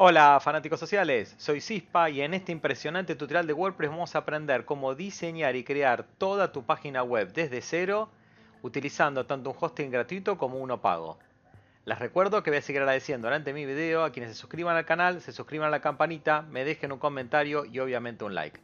Hola fanáticos sociales, soy Cispa y en este impresionante tutorial de WordPress vamos a aprender cómo diseñar y crear toda tu página web desde cero utilizando tanto un hosting gratuito como uno pago. Les recuerdo que voy a seguir agradeciendo durante mi video a quienes se suscriban al canal, se suscriban a la campanita, me dejen un comentario y obviamente un like.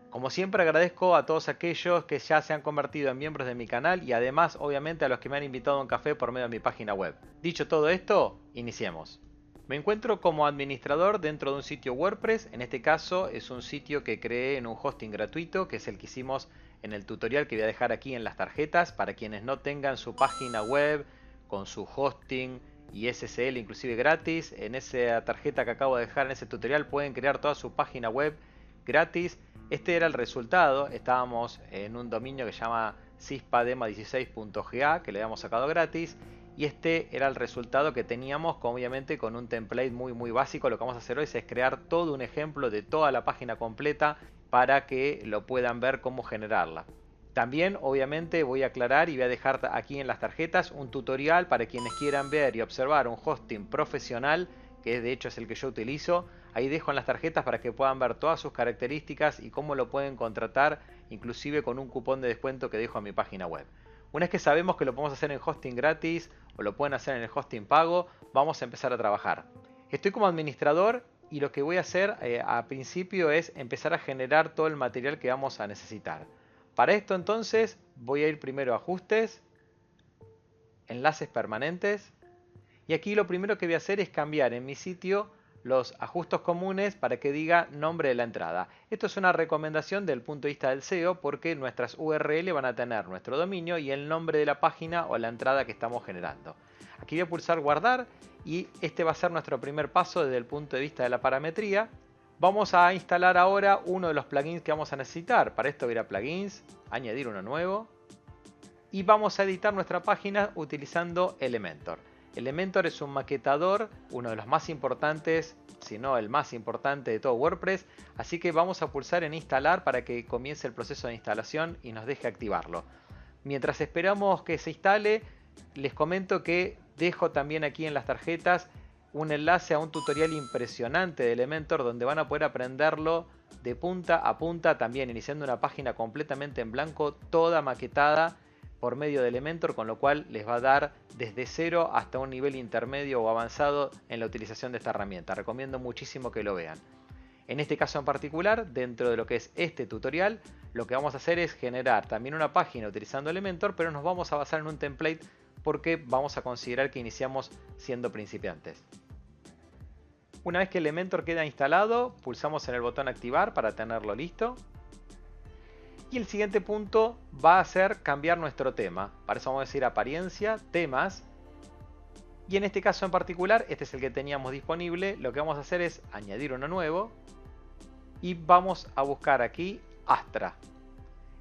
Como siempre agradezco a todos aquellos que ya se han convertido en miembros de mi canal y además obviamente a los que me han invitado a un café por medio de mi página web. Dicho todo esto, iniciemos. Me encuentro como administrador dentro de un sitio WordPress, en este caso es un sitio que creé en un hosting gratuito, que es el que hicimos en el tutorial que voy a dejar aquí en las tarjetas, para quienes no tengan su página web con su hosting y SSL inclusive gratis. En esa tarjeta que acabo de dejar en ese tutorial pueden crear toda su página web gratis. Este era el resultado, estábamos en un dominio que se llama cispadema16.ga que le habíamos sacado gratis. Y este era el resultado que teníamos, obviamente con un template muy básico. Lo que vamos a hacer hoy es crear todo un ejemplo de toda la página completa para que lo puedan ver cómo generarla. También obviamente voy a aclarar y voy a dejar aquí en las tarjetas un tutorial para quienes quieran ver y observar un hosting profesional, que de hecho es el que yo utilizo. Ahí dejo en las tarjetas para que puedan ver todas sus características y cómo lo pueden contratar, inclusive con un cupón de descuento que dejo en mi página web. Una vez que sabemos que lo podemos hacer en hosting gratis o lo pueden hacer en el hosting pago, vamos a empezar a trabajar. Estoy como administrador y lo que voy a hacer a principio es empezar a generar todo el material que vamos a necesitar. Para esto entonces voy a ir primero a ajustes, enlaces permanentes, y aquí lo primero que voy a hacer es cambiar en mi sitio los ajustes comunes para que diga nombre de la entrada. Esto es una recomendación desde el punto de vista del SEO porque nuestras URL van a tener nuestro dominio y el nombre de la página o la entrada que estamos generando. Aquí voy a pulsar guardar y este va a ser nuestro primer paso desde el punto de vista de la parametría. Vamos a instalar ahora uno de los plugins que vamos a necesitar. Para esto voy a ir a plugins, añadir uno nuevo y vamos a editar nuestra página utilizando Elementor. Elementor es un maquetador, uno de los más importantes, si no el más importante de todo WordPress, así que vamos a pulsar en instalar para que comience el proceso de instalación y nos deje activarlo. Mientras esperamos que se instale, les comento que dejo también aquí en las tarjetas un enlace a un tutorial impresionante de Elementor donde van a poder aprenderlo de punta a punta, también iniciando una página completamente en blanco, toda maquetada por medio de Elementor, con lo cual les va a dar desde cero hasta un nivel intermedio o avanzado en la utilización de esta herramienta. Recomiendo muchísimo que lo vean. En este caso en particular, dentro de lo que es este tutorial, lo que vamos a hacer es generar también una página utilizando Elementor, pero nos vamos a basar en un template porque vamos a considerar que iniciamos siendo principiantes. Una vez que Elementor queda instalado, pulsamos en el botón activar para tenerlo listo. Y el siguiente punto va a ser cambiar nuestro tema. Para eso vamos a decir apariencia, temas. Y en este caso en particular, este es el que teníamos disponible. Lo que vamos a hacer es añadir uno nuevo. Y vamos a buscar aquí Astra.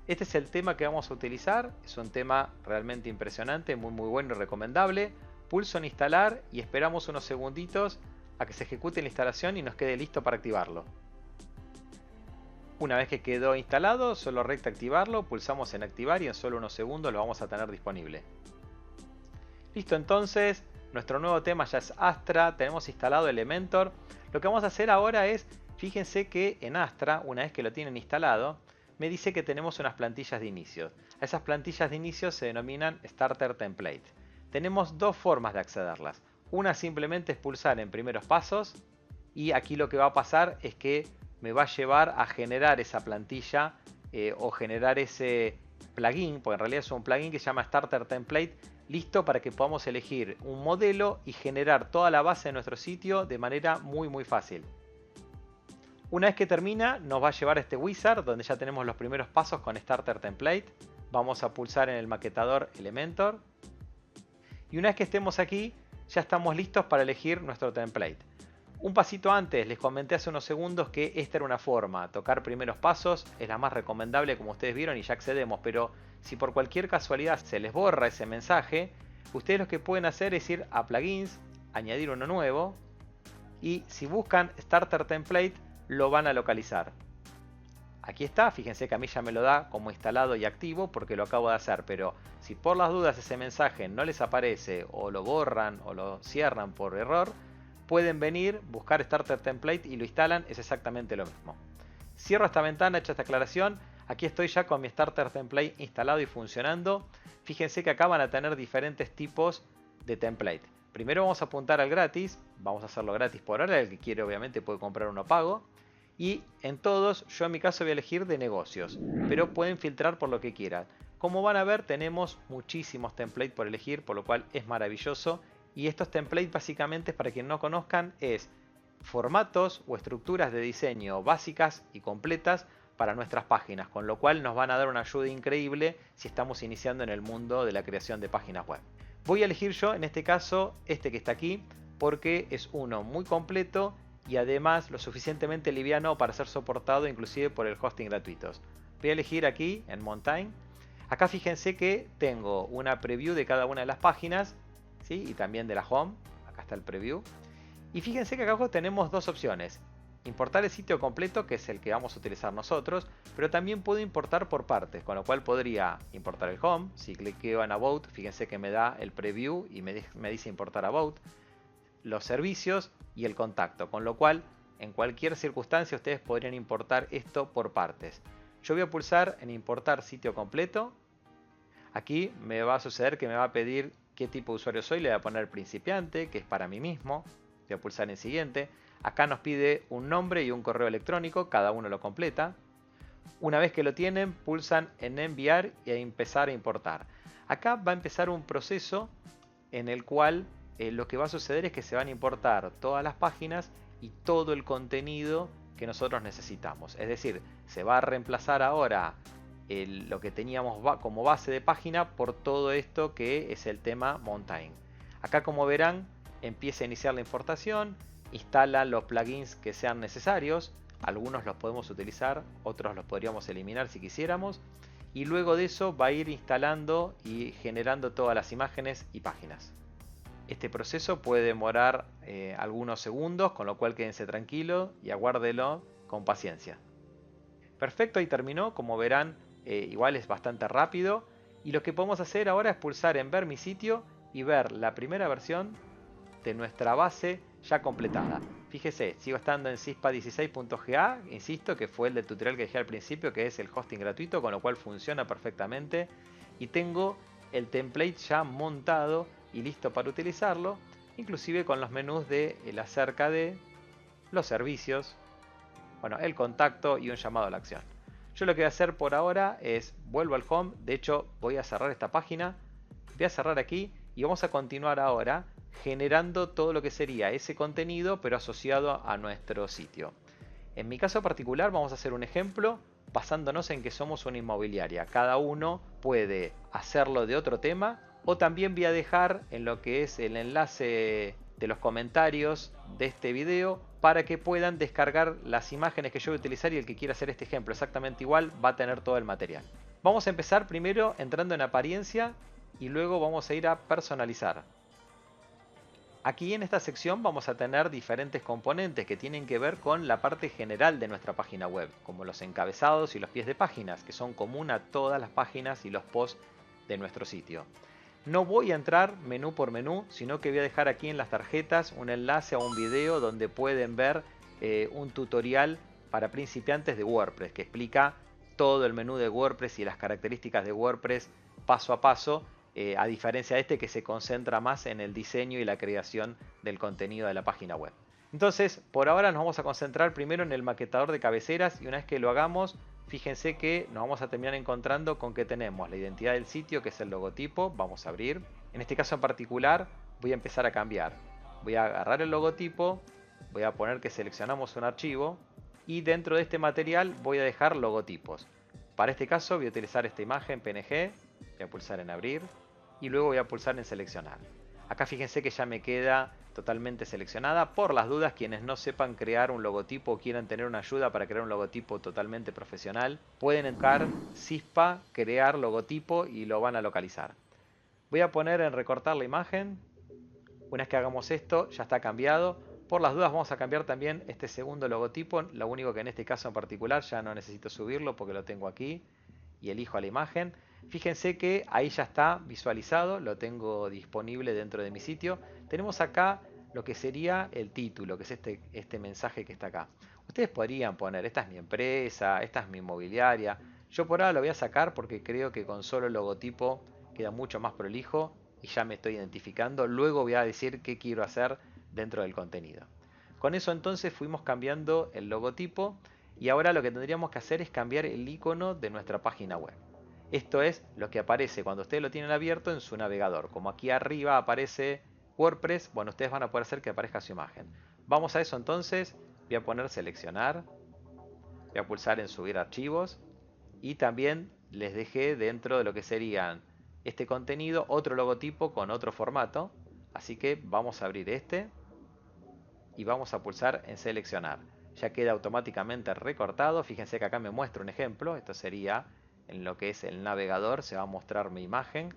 Este es el tema que vamos a utilizar. Es un tema realmente impresionante, muy bueno y recomendable. Pulso en instalar y esperamos unos segunditos a que se ejecute la instalación y nos quede listo para activarlo. Una vez que quedó instalado, solo recta activarlo, pulsamos en activar y en solo unos segundos lo vamos a tener disponible. Listo, entonces, nuestro nuevo tema ya es Astra, tenemos instalado Elementor. Lo que vamos a hacer ahora es, fíjense que en Astra, una vez que lo tienen instalado, me dice que tenemos unas plantillas de inicio. A esas plantillas de inicio se denominan Starter Template. Tenemos dos formas de accederlas. Una simplemente es pulsar en primeros pasos y aquí lo que va a pasar es que me va a llevar a generar esa plantilla o generar ese plugin, porque en realidad es un plugin que se llama Starter Template, listo para que podamos elegir un modelo y generar toda la base de nuestro sitio de manera muy fácil. Una vez que termina, nos va a llevar a este wizard donde ya tenemos los primeros pasos con Starter Template. Vamos a pulsar en el maquetador Elementor. Y una vez que estemos aquí, ya estamos listos para elegir nuestro template. Un pasito antes, les comenté hace unos segundos que esta era una forma. Tocar primeros pasos es la más recomendable, como ustedes vieron, y ya accedemos. Pero si por cualquier casualidad se les borra ese mensaje, ustedes lo que pueden hacer es ir a plugins, añadir uno nuevo, y si buscan Starter Template lo van a localizar. Aquí está, fíjense que a mí ya me lo da como instalado y activo porque lo acabo de hacer, pero si por las dudas ese mensaje no les aparece o lo borran o lo cierran por error, pueden venir, buscar Starter Template y lo instalan, es exactamente lo mismo. Cierro esta ventana, hecha esta aclaración. Aquí estoy ya con mi Starter Template instalado y funcionando. Fíjense que acá van a tener diferentes tipos de template. Primero vamos a apuntar al gratis, vamos a hacerlo gratis por ahora, el que quiere obviamente puede comprar uno pago. Y en todos, yo en mi caso voy a elegir de negocios, pero pueden filtrar por lo que quieran. Como van a ver, tenemos muchísimos templates por elegir, por lo cual es maravilloso. Y estos templates básicamente, para quien no conozcan, es formatos o estructuras de diseño básicas y completas para nuestras páginas, con lo cual nos van a dar una ayuda increíble si estamos iniciando en el mundo de la creación de páginas web. Voy a elegir yo, en este caso, este que está aquí, porque es uno muy completo y además lo suficientemente liviano para ser soportado inclusive por el hosting gratuitos. Voy a elegir aquí en Montaigne. Acá fíjense que tengo una preview de cada una de las páginas, ¿sí? Y también de la home. Acá está el preview. Y fíjense que acá abajo tenemos dos opciones. Importar el sitio completo, que es el que vamos a utilizar nosotros, pero también puedo importar por partes, con lo cual podría importar el home. Si cliqueo en About, fíjense que me da el preview y me dice importar About, los servicios y el contacto, con lo cual en cualquier circunstancia ustedes podrían importar esto por partes. Yo voy a pulsar en importar sitio completo. Aquí me va a suceder que me va a pedir qué tipo de usuario soy, le voy a poner principiante, que es para mí mismo. Voy a pulsar en siguiente. Acá nos pide un nombre y un correo electrónico, cada uno lo completa. Una vez que lo tienen, pulsan en enviar y a empezar a importar. Acá va a empezar un proceso en el cual lo que va a suceder es que se van a importar todas las páginas y todo el contenido que nosotros necesitamos. Es decir, se va a reemplazar ahora lo que teníamos como base de página por todo esto que es el tema Montaigne. Acá, como verán, empieza a iniciar la importación, instalan los plugins que sean necesarios. Algunos los podemos utilizar, otros los podríamos eliminar si quisiéramos. Y luego de eso va a ir instalando y generando todas las imágenes y páginas. Este proceso puede demorar algunos segundos, con lo cual quédense tranquilos y aguárdelo con paciencia. Perfecto, ahí terminó. Como verán, igual es bastante rápido. Y lo que podemos hacer ahora es pulsar en ver mi sitio y ver la primera versión de nuestra base ya completada. Fíjese, sigo estando en cispa16.ga, insisto que fue el del tutorial que dejé al principio, que es el hosting gratuito, con lo cual funciona perfectamente. Y tengo el template ya montado y listo para utilizarlo, inclusive con los menús de el acerca de, los servicios, bueno, el contacto y un llamado a la acción. Yo lo que voy a hacer por ahora es vuelvo al home. De hecho, voy a cerrar esta página, voy a cerrar aquí y vamos a continuar ahora generando todo lo que sería ese contenido, pero asociado a nuestro sitio. En mi caso particular vamos a hacer un ejemplo basándonos en que somos una inmobiliaria. Cada uno puede hacerlo de otro tema, o también voy a dejar en lo que es el enlace de los comentarios de este video para que puedan descargar las imágenes que yo voy a utilizar, y el que quiera hacer este ejemplo exactamente igual va a tener todo el material. Vamos a empezar primero entrando en apariencia y luego vamos a ir a personalizar. Aquí en esta sección vamos a tener diferentes componentes que tienen que ver con la parte general de nuestra página web, como los encabezados y los pies de páginas, que son común a todas las páginas y los posts de nuestro sitio. No voy a entrar menú por menú, sino que voy a dejar aquí en las tarjetas un enlace a un video donde pueden ver un tutorial para principiantes de WordPress, que explica todo el menú de WordPress y las características de WordPress paso a paso. A diferencia de este, que se concentra más en el diseño y la creación del contenido de la página web. Entonces, por ahora nos vamos a concentrar primero en el maquetador de cabeceras, y una vez que lo hagamos, fíjense que nos vamos a terminar encontrando con que tenemos la identidad del sitio, que es el logotipo. Vamos a abrir. En este caso en particular voy a empezar a cambiar. Voy a agarrar el logotipo, voy a poner que seleccionamos un archivo y dentro de este material voy a dejar logotipos. Para este caso voy a utilizar esta imagen PNG. Voy a pulsar en abrir y luego voy a pulsar en seleccionar. Acá fíjense que ya me queda totalmente seleccionada. Por las dudas, quienes no sepan crear un logotipo o quieran tener una ayuda para crear un logotipo totalmente profesional, pueden entrar Cispa, crear logotipo y lo van a localizar. Voy a poner en recortar la imagen. Una vez que hagamos esto, ya está cambiado. Por las dudas vamos a cambiar también este segundo logotipo. Lo único que en este caso en particular ya no necesito subirlo porque lo tengo aquí y elijo a la imagen. Fíjense que ahí ya está visualizado, lo tengo disponible dentro de mi sitio. Tenemos acá lo que sería el título, que es este mensaje que está acá. Ustedes podrían poner, esta es mi empresa, esta es mi inmobiliaria. Yo por ahora lo voy a sacar porque creo que con solo el logotipo queda mucho más prolijo y ya me estoy identificando. Luego voy a decir qué quiero hacer dentro del contenido. Con eso entonces fuimos cambiando el logotipo y ahora lo que tendríamos que hacer es cambiar el icono de nuestra página web. Esto es lo que aparece cuando ustedes lo tienen abierto en su navegador. Como aquí arriba aparece WordPress, bueno, ustedes van a poder hacer que aparezca su imagen. Vamos a eso entonces, voy a poner seleccionar, voy a pulsar en subir archivos y también les dejé dentro de lo que serían este contenido otro logotipo con otro formato. Así que vamos a abrir este y vamos a pulsar en seleccionar. Ya queda automáticamente recortado. Fíjense que acá me muestra un ejemplo. Esto sería en lo que es el navegador. Se va a mostrar mi imagen.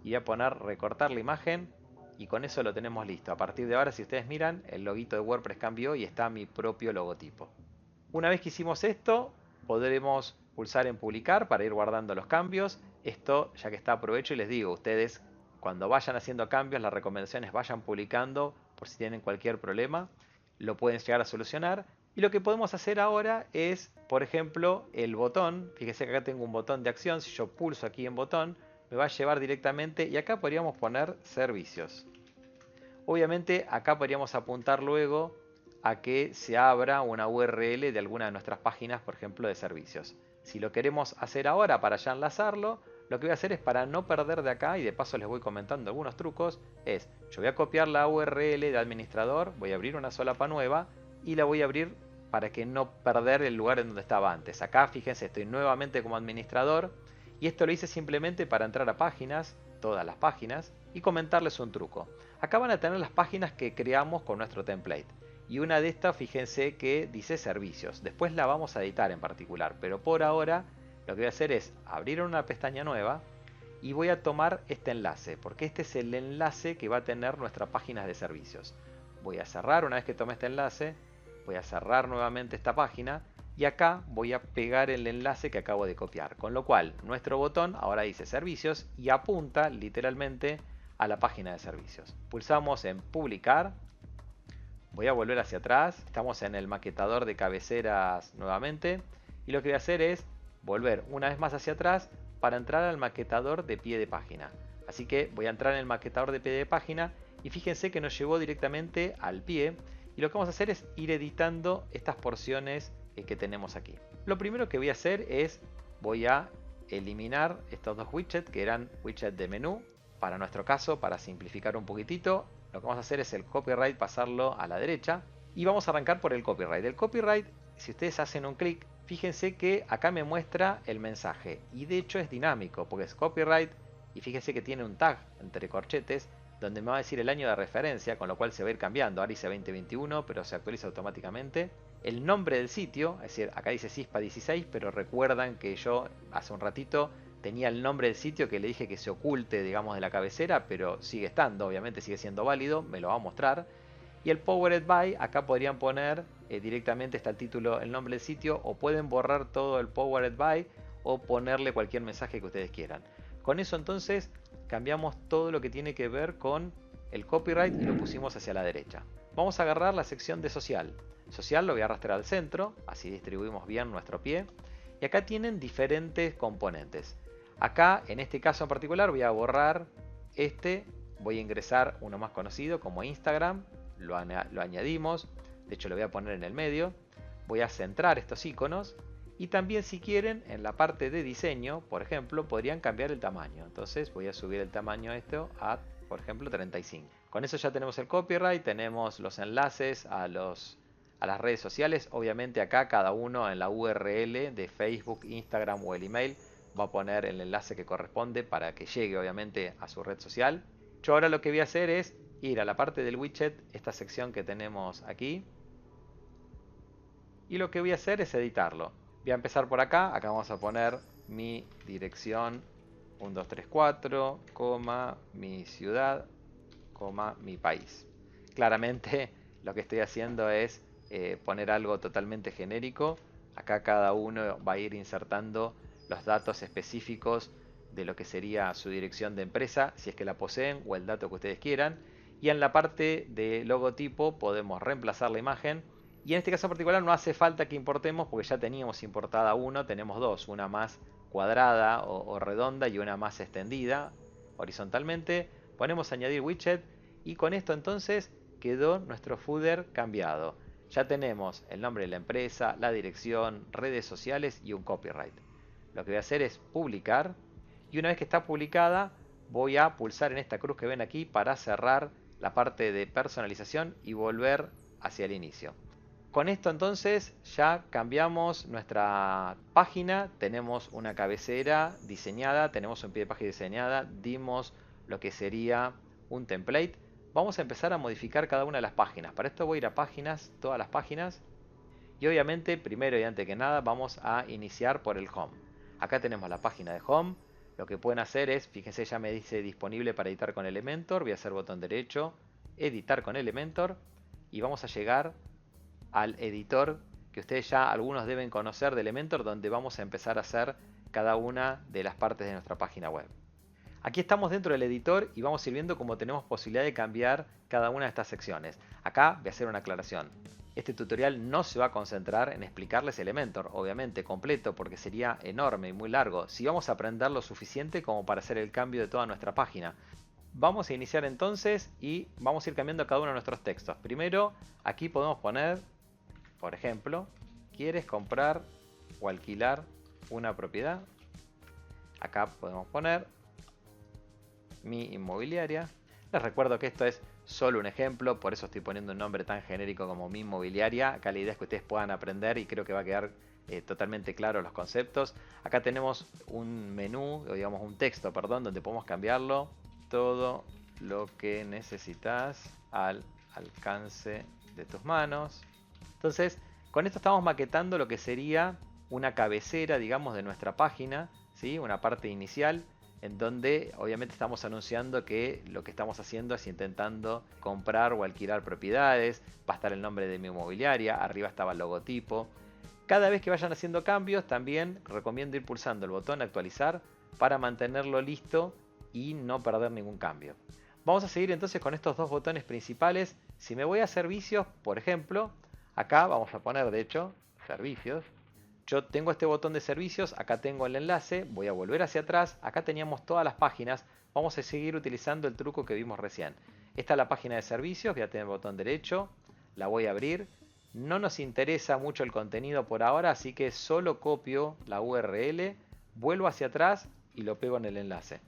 Y voy a poner recortar la imagen. Y con eso lo tenemos listo. A partir de ahora, si ustedes miran, el loguito de WordPress cambió y está mi propio logotipo. Una vez que hicimos esto, podremos pulsar en publicar para ir guardando los cambios. Esto ya que está, aprovecho y les digo, ustedes cuando vayan haciendo cambios, las recomendaciones vayan publicando por si tienen cualquier problema, lo pueden llegar a solucionar. Y lo que podemos hacer ahora es, por ejemplo, el botón. Fíjense que acá tengo un botón de acción. Si yo pulso aquí en botón, me va a llevar directamente y acá podríamos poner servicios. Obviamente acá podríamos apuntar luego a que se abra una URL de alguna de nuestras páginas, por ejemplo, de servicios. Si lo queremos hacer ahora para ya enlazarlo, lo que voy a hacer es para no perder de acá, y de paso les voy comentando algunos trucos, es yo voy a copiar la URL de administrador, voy a abrir una solapa nueva y la voy a abrir para que no perder el lugar en donde estaba antes. Acá fíjense, estoy nuevamente como administrador y esto lo hice simplemente para entrar a páginas, todas las páginas, y comentarles un truco. Acá van a tener las páginas que creamos con nuestro template. Y una de estas, fíjense que dice servicios. Después la vamos a editar en particular. Pero por ahora lo que voy a hacer es abrir una pestaña nueva y voy a tomar este enlace. Porque este es el enlace que va a tener nuestra página de servicios. Voy a cerrar una vez que tome este enlace. Voy a cerrar nuevamente esta página. Y acá voy a pegar el enlace que acabo de copiar. Con lo cual nuestro botón ahora dice servicios y apunta literalmente a la página de servicios. Pulsamos en publicar. Voy a volver hacia atrás. Estamos en el maquetador de cabeceras nuevamente. Y lo que voy a hacer es volver una vez más hacia atrás para entrar al maquetador de pie de página. Así que voy a entrar en el maquetador de pie de página. Y fíjense que nos llevó directamente al pie. Y lo que vamos a hacer es ir editando estas porciones que tenemos aquí. Lo primero que voy a hacer es voy a eliminar estos dos widgets que eran widgets de menú. Para nuestro caso, para simplificar un poquitito, lo que vamos a hacer es el copyright pasarlo a la derecha y vamos a arrancar por el copyright. El copyright, si ustedes hacen un clic, fíjense que acá me muestra el mensaje y de hecho es dinámico porque es copyright y fíjense que tiene un tag entre corchetes donde me va a decir el año de referencia, con lo cual se va a ir cambiando. Ahora dice 2021, pero se actualiza automáticamente. El nombre del sitio, es decir, acá dice CISPA 16, pero recuerdan que yo hace un ratito tenía el nombre del sitio que le dije que se oculte, digamos, de la cabecera, pero sigue estando, obviamente sigue siendo válido, me lo va a mostrar. Y el Powered By, acá podrían poner directamente está el título, el nombre del sitio, o pueden borrar todo el Powered By o ponerle cualquier mensaje que ustedes quieran. Con eso entonces cambiamos todo lo que tiene que ver con el copyright y lo pusimos hacia la derecha. Vamos a agarrar la sección de social. Social lo voy a arrastrar al centro, así distribuimos bien nuestro pie. Y acá tienen diferentes componentes. Acá, en este caso en particular, voy a borrar este. Voy a ingresar uno más conocido como Instagram. Lo añadimos. De hecho, lo voy a poner en el medio. Voy a centrar estos iconos. Y también, si quieren, en la parte de diseño, por ejemplo, podrían cambiar el tamaño. Entonces, voy a subir el tamaño esto a, por ejemplo, 35. Con eso ya tenemos el copyright. Tenemos los enlaces a las redes sociales. Obviamente acá cada uno en la URL de Facebook, Instagram o el email va a poner el enlace que corresponde para que llegue obviamente a su red social. Yo ahora lo que voy a hacer es ir a la parte del widget, esta sección que tenemos aquí. Y lo que voy a hacer es editarlo. Voy a empezar por acá. Acá vamos a poner mi dirección 1234, mi ciudad, mi país. Claramente lo que estoy haciendo es poner algo totalmente genérico. Acá cada uno va a ir insertando los datos específicos de lo que sería su dirección de empresa, si es que la poseen, o el dato que ustedes quieran. Y en la parte de logotipo podemos reemplazar la imagen. Y en este caso en particular no hace falta que importemos porque ya teníamos importada uno, tenemos dos, una más cuadrada o redonda y una más extendida horizontalmente. Ponemos añadir widget y con esto entonces quedó nuestro footer cambiado. Ya tenemos el nombre de la empresa, la dirección, redes sociales y un copyright. Lo que voy a hacer es publicar y una vez que está publicada voy a pulsar en esta cruz que ven aquí para cerrar la parte de personalización y volver hacia el inicio. Con esto entonces ya cambiamos nuestra página, tenemos una cabecera diseñada, tenemos un pie de página diseñada, dimos lo que sería un template. Vamos a empezar a modificar cada una de las páginas. Para esto voy a ir a páginas, todas las páginas. Y obviamente, primero y antes que nada, vamos a iniciar por el home. Acá tenemos la página de home. Lo que pueden hacer es, fíjense, ya me dice disponible para editar con Elementor. Voy a hacer botón derecho, editar con Elementor. Y vamos a llegar al editor que ustedes ya algunos deben conocer de Elementor, donde vamos a empezar a hacer cada una de las partes de nuestra página web. Aquí estamos dentro del editor y vamos a ir viendo cómo tenemos posibilidad de cambiar cada una de estas secciones. Acá voy a hacer una aclaración. Este tutorial no se va a concentrar en explicarles Elementor, obviamente completo, porque sería enorme y muy largo. Si vamos a aprender lo suficiente como para hacer el cambio de toda nuestra página. Vamos a iniciar entonces y vamos a ir cambiando cada uno de nuestros textos. Primero, aquí podemos poner, por ejemplo, ¿quieres comprar o alquilar una propiedad? Acá podemos poner mi inmobiliaria. Les recuerdo que esto es solo un ejemplo, por eso estoy poniendo un nombre tan genérico como mi inmobiliaria. Acá la idea es que ustedes puedan aprender y creo que va a quedar totalmente claro los conceptos. Acá tenemos un menú, o digamos un texto, perdón, donde podemos cambiarlo. Todo lo que necesitas al alcance de tus manos. Entonces, con esto estamos maquetando lo que sería una cabecera, digamos, de nuestra página, ¿sí? Una parte inicial en donde obviamente estamos anunciando que lo que estamos haciendo es intentando comprar o alquilar propiedades. Va a estar el nombre de mi inmobiliaria, arriba estaba el logotipo. Cada vez que vayan haciendo cambios también recomiendo ir pulsando el botón actualizar para mantenerlo listo y no perder ningún cambio. Vamos a seguir entonces con estos dos botones principales. Si me voy a servicios, por ejemplo, acá vamos a poner de hecho servicios. Yo tengo este botón de servicios, acá tengo el enlace, voy a volver hacia atrás, acá teníamos todas las páginas, vamos a seguir utilizando el truco que vimos recién. Esta es la página de servicios, voy a tener el botón derecho, la voy a abrir. No nos interesa mucho el contenido por ahora, así que solo copio la URL, vuelvo hacia atrás y lo pego en el enlace.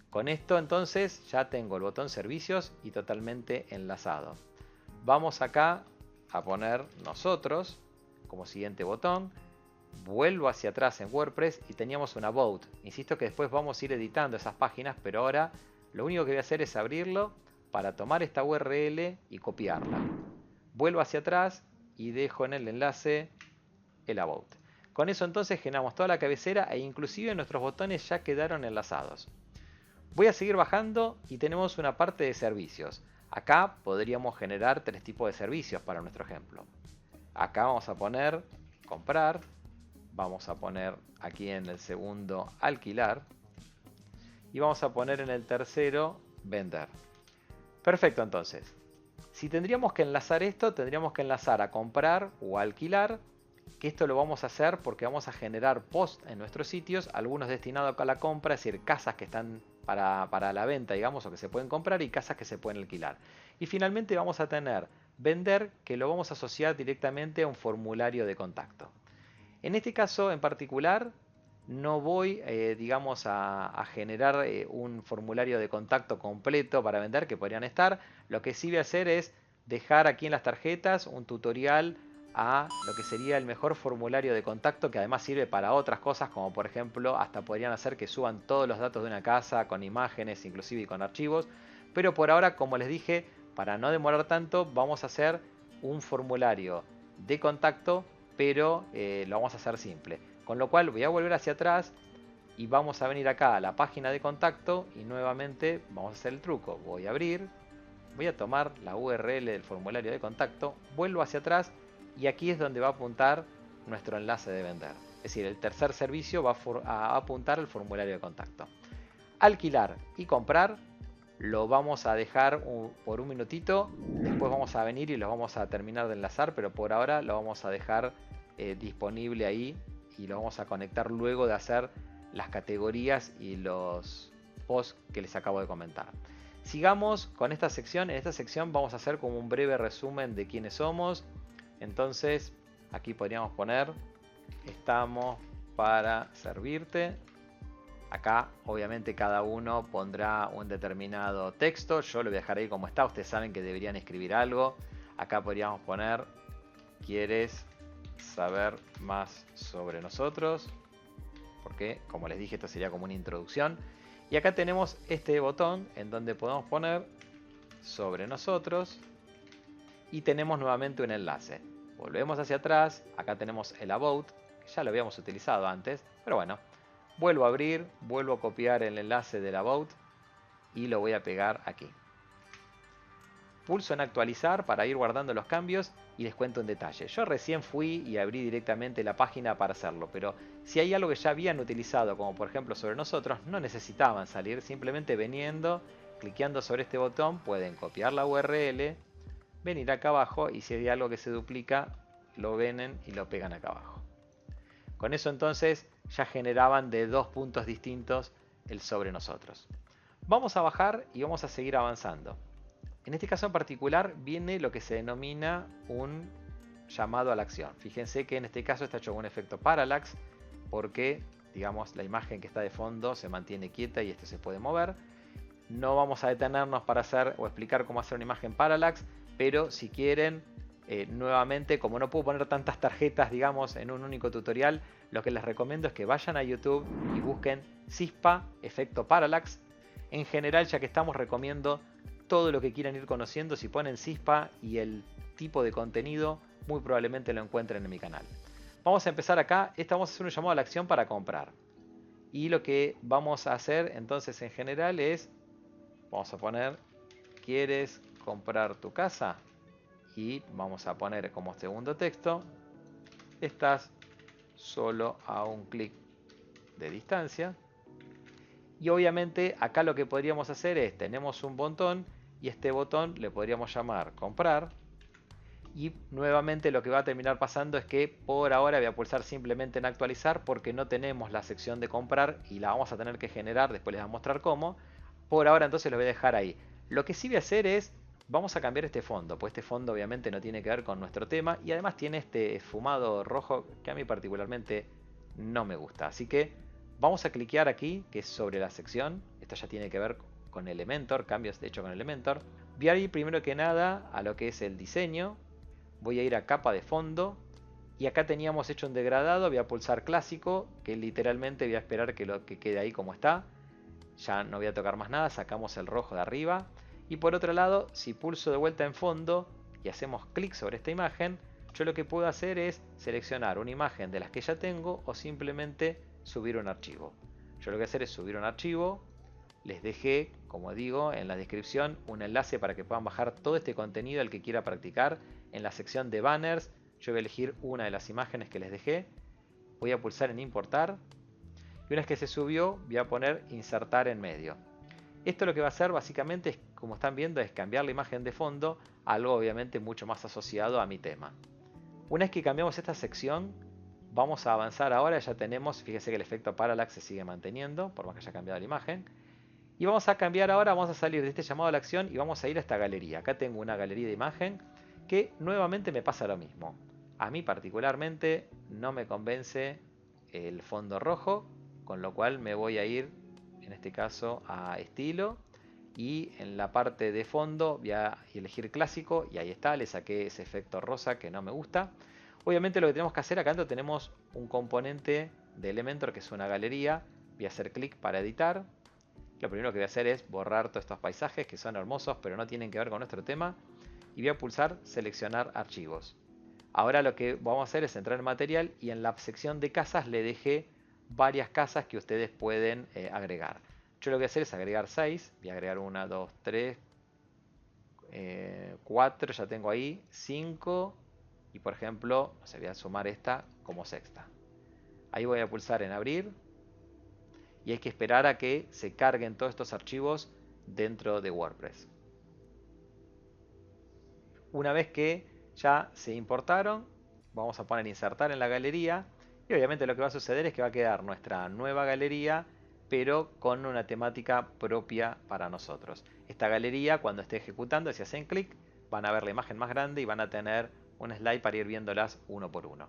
Con esto entonces ya tengo el botón servicios y totalmente enlazado. Vamos acá a poner nosotros como siguiente botón. Vuelvo hacia atrás en WordPress y teníamos una About. Insisto que después vamos a ir editando esas páginas, pero ahora lo único que voy a hacer es abrirlo para tomar esta URL y copiarla. Vuelvo hacia atrás y dejo en el enlace el About. Con eso entonces generamos toda la cabecera e inclusive nuestros botones ya quedaron enlazados. Voy a seguir bajando y tenemos una parte de servicios. Acá podríamos generar tres tipos de servicios para nuestro ejemplo. Acá vamos a poner comprar. Vamos a poner aquí en el segundo alquilar. Y vamos a poner en el tercero vender. Perfecto entonces. Si tendríamos que enlazar esto, tendríamos que enlazar a comprar o a alquilar. Que esto lo vamos a hacer porque vamos a generar posts en nuestros sitios. Algunos destinados a la compra, es decir, casas que están para la venta, digamos, o que se pueden comprar y casas que se pueden alquilar. Y finalmente vamos a tener vender, que lo vamos a asociar directamente a un formulario de contacto. En este caso en particular no voy digamos a generar un formulario de contacto completo para vender que podrían estar. Lo que sí voy a hacer es dejar aquí en las tarjetas un tutorial a lo que sería el mejor formulario de contacto, que además sirve para otras cosas, como por ejemplo hasta podrían hacer que suban todos los datos de una casa con imágenes inclusive y con archivos. Pero por ahora, como les dije, para no demorar tanto, vamos a hacer un formulario de contacto, pero lo vamos a hacer simple. Con lo cual voy a volver hacia atrás y vamos a venir acá a la página de contacto y nuevamente vamos a hacer el truco. Voy a abrir, voy a tomar la URL del formulario de contacto, vuelvo hacia atrás y aquí es donde va a apuntar nuestro enlace de vender. Es decir, el tercer servicio va a apuntar al formulario de contacto. Alquilar y comprar. lo vamos a dejar por un minutito, después vamos a venir y lo vamos a terminar de enlazar, pero por ahora lo vamos a dejar disponible ahí y lo vamos a conectar luego de hacer las categorías y los posts que les acabo de comentar. Sigamos con esta sección. En esta sección vamos a hacer como un breve resumen de quiénes somos. Entonces aquí podríamos poner: estamos para servirte. Acá obviamente cada uno pondrá un determinado texto. Yo lo voy a dejar ahí como está. Ustedes saben que deberían escribir algo. Acá podríamos poner: ¿quieres saber más sobre nosotros? Porque como les dije, esto sería como una introducción. Y acá tenemos este botón en donde podemos poner sobre nosotros. Y tenemos nuevamente un enlace. Volvemos hacia atrás. Acá tenemos el About, que ya lo habíamos utilizado antes. Pero bueno. Vuelvo a abrir, vuelvo a copiar el enlace del About y lo voy a pegar aquí. Pulso en actualizar para ir guardando los cambios y les cuento en detalle. Yo recién fui y abrí directamente la página para hacerlo, pero si hay algo que ya habían utilizado, como por ejemplo sobre nosotros, no necesitaban salir, simplemente veniendo, cliqueando sobre este botón, pueden copiar la URL, venir acá abajo y si hay algo que se duplica, lo vienen y lo pegan acá abajo. Con eso entonces ya generaban de dos puntos distintos el sobre nosotros. Vamos a bajar y vamos a seguir avanzando. En este caso en particular viene lo que se denomina un llamado a la acción. Fíjense que en este caso está hecho con un efecto parallax porque digamos la imagen que está de fondo se mantiene quieta y este se puede mover. No vamos a detenernos para hacer o explicar cómo hacer una imagen parallax, pero si quieren nuevamente, como no puedo poner tantas tarjetas, digamos, en un único tutorial, lo que les recomiendo es que vayan a YouTube y busquen CISPA efecto parallax. En general, ya que estamos, recomiendo todo lo que quieran ir conociendo. Si ponen CISPA y el tipo de contenido, muy probablemente lo encuentren en mi canal. Vamos a empezar acá. Vamos a hacer un llamado a la acción para comprar. Y lo que vamos a hacer entonces en general es, vamos a poner: ¿quieres comprar tu casa? Y vamos a poner como segundo texto: estás solo a un clic de distancia. Y obviamente acá lo que podríamos hacer es, tenemos un botón y este botón le podríamos llamar comprar. Y nuevamente lo que va a terminar pasando es que por ahora voy a pulsar simplemente en actualizar porque no tenemos la sección de comprar y la vamos a tener que generar, después les voy a mostrar cómo. Por ahora entonces lo voy a dejar ahí. Lo que sí voy a hacer es, vamos a cambiar este fondo, pues este fondo obviamente no tiene que ver con nuestro tema y además tiene este esfumado rojo que a mí particularmente no me gusta. Así que vamos a cliquear aquí, que es sobre la sección. Esto ya tiene que ver con Elementor, cambios de hecho con Elementor. Voy a ir primero que nada a lo que es el diseño. Voy a ir a capa de fondo y acá teníamos hecho un degradado. Voy a pulsar clásico, que literalmente voy a esperar que lo que quede ahí como está. Ya no voy a tocar más nada, sacamos el rojo de arriba. Y por otro lado, si pulso de vuelta en fondo y hacemos clic sobre esta imagen, yo lo que puedo hacer es seleccionar una imagen de las que ya tengo o simplemente subir un archivo. Yo lo que voy a hacer es subir un archivo. Les dejé, como digo, en la descripción un enlace para que puedan bajar todo este contenido al que quiera practicar. En la sección de banners yo voy a elegir una de las imágenes que les dejé. Voy a pulsar en importar. Y una vez que se subió voy a poner insertar en medio. Esto lo que va a hacer básicamente, como están viendo, es cambiar la imagen de fondo a algo obviamente mucho más asociado a mi tema. Una vez que cambiamos esta sección, vamos a avanzar ahora. Ya tenemos, fíjese que el efecto parallax se sigue manteniendo, por más que haya cambiado la imagen. Y vamos a cambiar ahora, vamos a salir de este llamado a la acción y vamos a ir a esta galería. Acá tengo una galería de imagen que nuevamente me pasa lo mismo. A mí particularmente no me convence el fondo rojo, con lo cual me voy a ir, en este caso, a estilo. Y en la parte de fondo voy a elegir clásico y ahí está, le saqué ese efecto rosa que no me gusta. Obviamente lo que tenemos que hacer acá tenemos un componente de Elementor que es una galería. Voy a hacer clic para editar. Lo primero que voy a hacer es borrar todos estos paisajes que son hermosos pero no tienen que ver con nuestro tema. Y voy a pulsar seleccionar archivos. Ahora lo que vamos a hacer es entrar en material y en la sección de casas le dejé varias casas que ustedes pueden agregar. Yo lo que voy a hacer es agregar 6. Voy a agregar 1, 2, 3, 4, ya tengo ahí, 5. Y por ejemplo, no sé, voy a sumar esta como sexta. Ahí voy a pulsar en abrir. Y hay que esperar a que se carguen todos estos archivos dentro de WordPress. Una vez que ya se importaron, vamos a poner insertar en la galería y obviamente lo que va a suceder es que va a quedar nuestra nueva galería pero con una temática propia para nosotros. Esta galería, cuando esté ejecutando, si hacen clic, van a ver la imagen más grande y van a tener un slide para ir viéndolas uno por uno.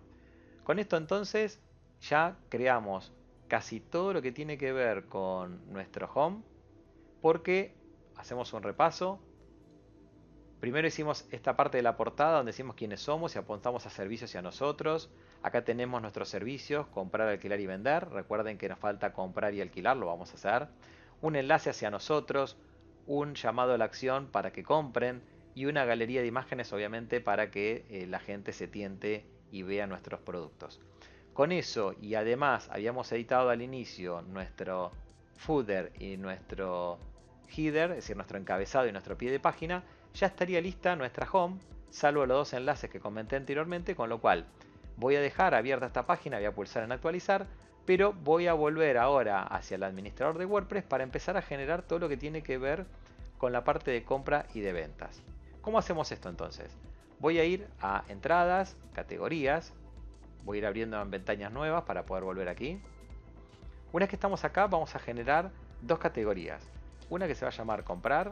Con esto entonces ya creamos casi todo lo que tiene que ver con nuestro home, porque hacemos un repaso. Primero hicimos esta parte de la portada donde decimos quiénes somos y apuntamos a servicios y a nosotros. Acá tenemos nuestros servicios, comprar, alquilar y vender. Recuerden que nos falta comprar y alquilar, lo vamos a hacer. Un enlace hacia nosotros, un llamado a la acción para que compren y una galería de imágenes obviamente para que la gente se tiente y vea nuestros productos. Con eso y además habíamos editado al inicio nuestro footer y nuestro header, es decir, nuestro encabezado y nuestro pie de página, ya estaría lista nuestra home, salvo los dos enlaces que comenté anteriormente, con lo cual voy a dejar abierta esta página, voy a pulsar en actualizar, pero voy a volver ahora hacia el administrador de WordPress para empezar a generar todo lo que tiene que ver con la parte de compra y de ventas. ¿Cómo hacemos esto entonces? Voy a ir a entradas, categorías, voy a ir abriendo ventanas nuevas para poder volver aquí. Una vez que estamos acá vamos a generar dos categorías. Una que se va a llamar comprar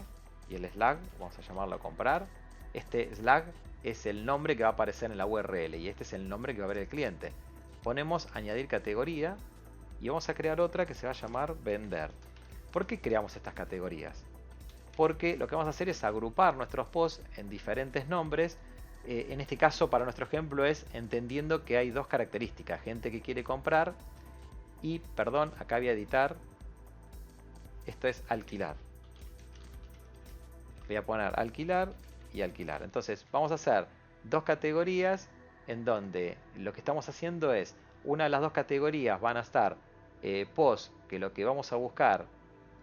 y el slug, vamos a llamarlo comprar. Este slug es el nombre que va a aparecer en la URL y este es el nombre que va a ver el cliente. Ponemos añadir categoría y vamos a crear otra que se va a llamar vender. ¿Por qué creamos estas categorías? Porque lo que vamos a hacer es agrupar nuestros posts en diferentes nombres. En este caso, para nuestro ejemplo, es entendiendo que hay dos características: gente que quiere comprar y, perdón, acá voy a editar, esto es alquilar. Voy a poner alquilar y alquilar. Entonces vamos a hacer dos categorías en donde lo que estamos haciendo es, una de las dos categorías van a estar posts que lo que vamos a buscar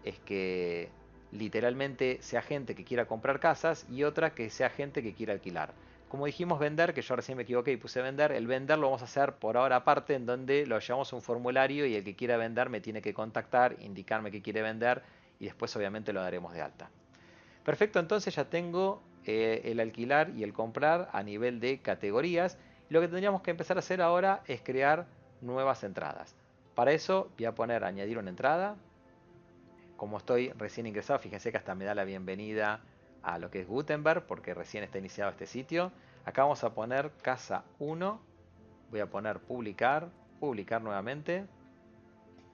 es que literalmente sea gente que quiera comprar casas y otra que sea gente que quiera alquilar. Como dijimos vender, que yo recién me equivoqué y puse vender, el vender lo vamos a hacer por ahora aparte, en donde lo llevamos a un formulario y el que quiera vender me tiene que contactar, indicarme que quiere vender y después obviamente lo daremos de alta. Perfecto, entonces ya tengo el alquilar y el comprar a nivel de categorías. Lo que tendríamos que empezar a hacer ahora es crear nuevas entradas. Para eso voy a poner añadir una entrada. Como estoy recién ingresado, fíjense que hasta me da la bienvenida a lo que es Gutenberg, porque recién está iniciado este sitio. Acá vamos a poner casa 1. Voy a poner publicar, publicar nuevamente.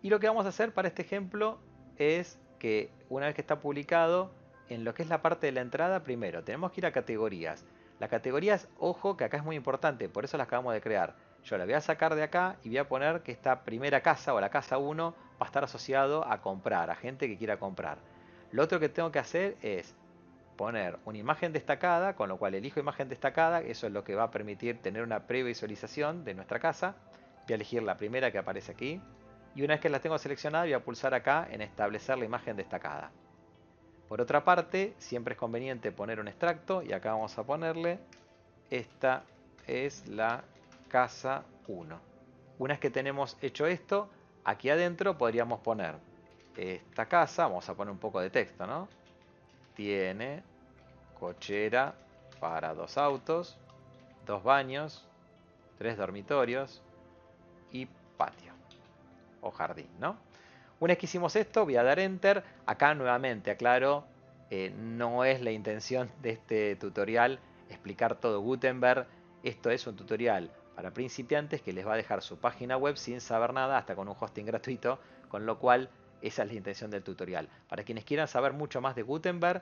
Y lo que vamos a hacer para este ejemplo es que una vez que está publicado, en lo que es la parte de la entrada, primero tenemos que ir a categorías. Las categorías, ojo que acá es muy importante, por eso las acabamos de crear. Yo la voy a sacar de acá y voy a poner que esta primera casa o la casa 1 va a estar asociado a comprar, a gente que quiera comprar. Lo otro que tengo que hacer es poner una imagen destacada, con lo cual elijo imagen destacada, eso es lo que va a permitir tener una previsualización de nuestra casa. Voy a elegir la primera que aparece aquí. Y una vez que la tengo seleccionada voy a pulsar acá en establecer la imagen destacada. Por otra parte, siempre es conveniente poner un extracto y acá vamos a ponerle esta es la casa 1. Una vez que tenemos hecho esto, aquí adentro podríamos poner esta casa, vamos a poner un poco de texto, ¿no? Tiene cochera para 2 autos, 2 baños, 3 dormitorios y patio o jardín, ¿no? Una vez que hicimos esto, voy a dar Enter. Acá nuevamente aclaro, no es la intención de este tutorial explicar todo Gutenberg. Esto es un tutorial para principiantes que les va a dejar su página web sin saber nada, hasta con un hosting gratuito, con lo cual esa es la intención del tutorial. Para quienes quieran saber mucho más de Gutenberg,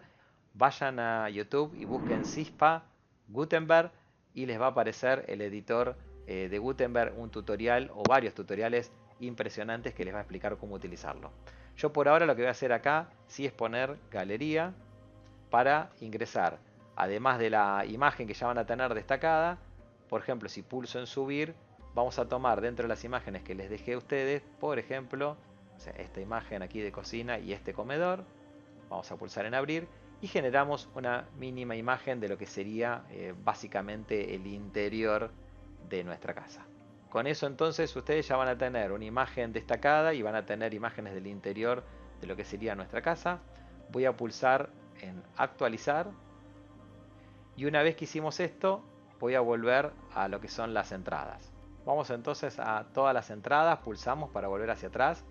vayan a YouTube y busquen Cispa Gutenberg y les va a aparecer el editor de Gutenberg, un tutorial o varios tutoriales impresionantes que les va a explicar cómo utilizarlo. Yo por ahora lo que voy a hacer acá sí es poner galería para ingresar, además de la imagen que ya van a tener destacada. Por ejemplo, si pulso en subir, vamos a tomar dentro de las imágenes que les dejé a ustedes, por ejemplo, esta imagen aquí de cocina y este comedor. Vamos a pulsar en abrir y generamos una mínima imagen de lo que sería básicamente el interior de nuestra casa. Con eso entonces ustedes ya van a tener una imagen destacada y van a tener imágenes del interior de lo que sería nuestra casa. voy a pulsar en actualizar. Y una vez que hicimos esto, voy a volver a lo que son las entradas. Vamos entonces a todas las entradas, pulsamos para volver hacia atrás.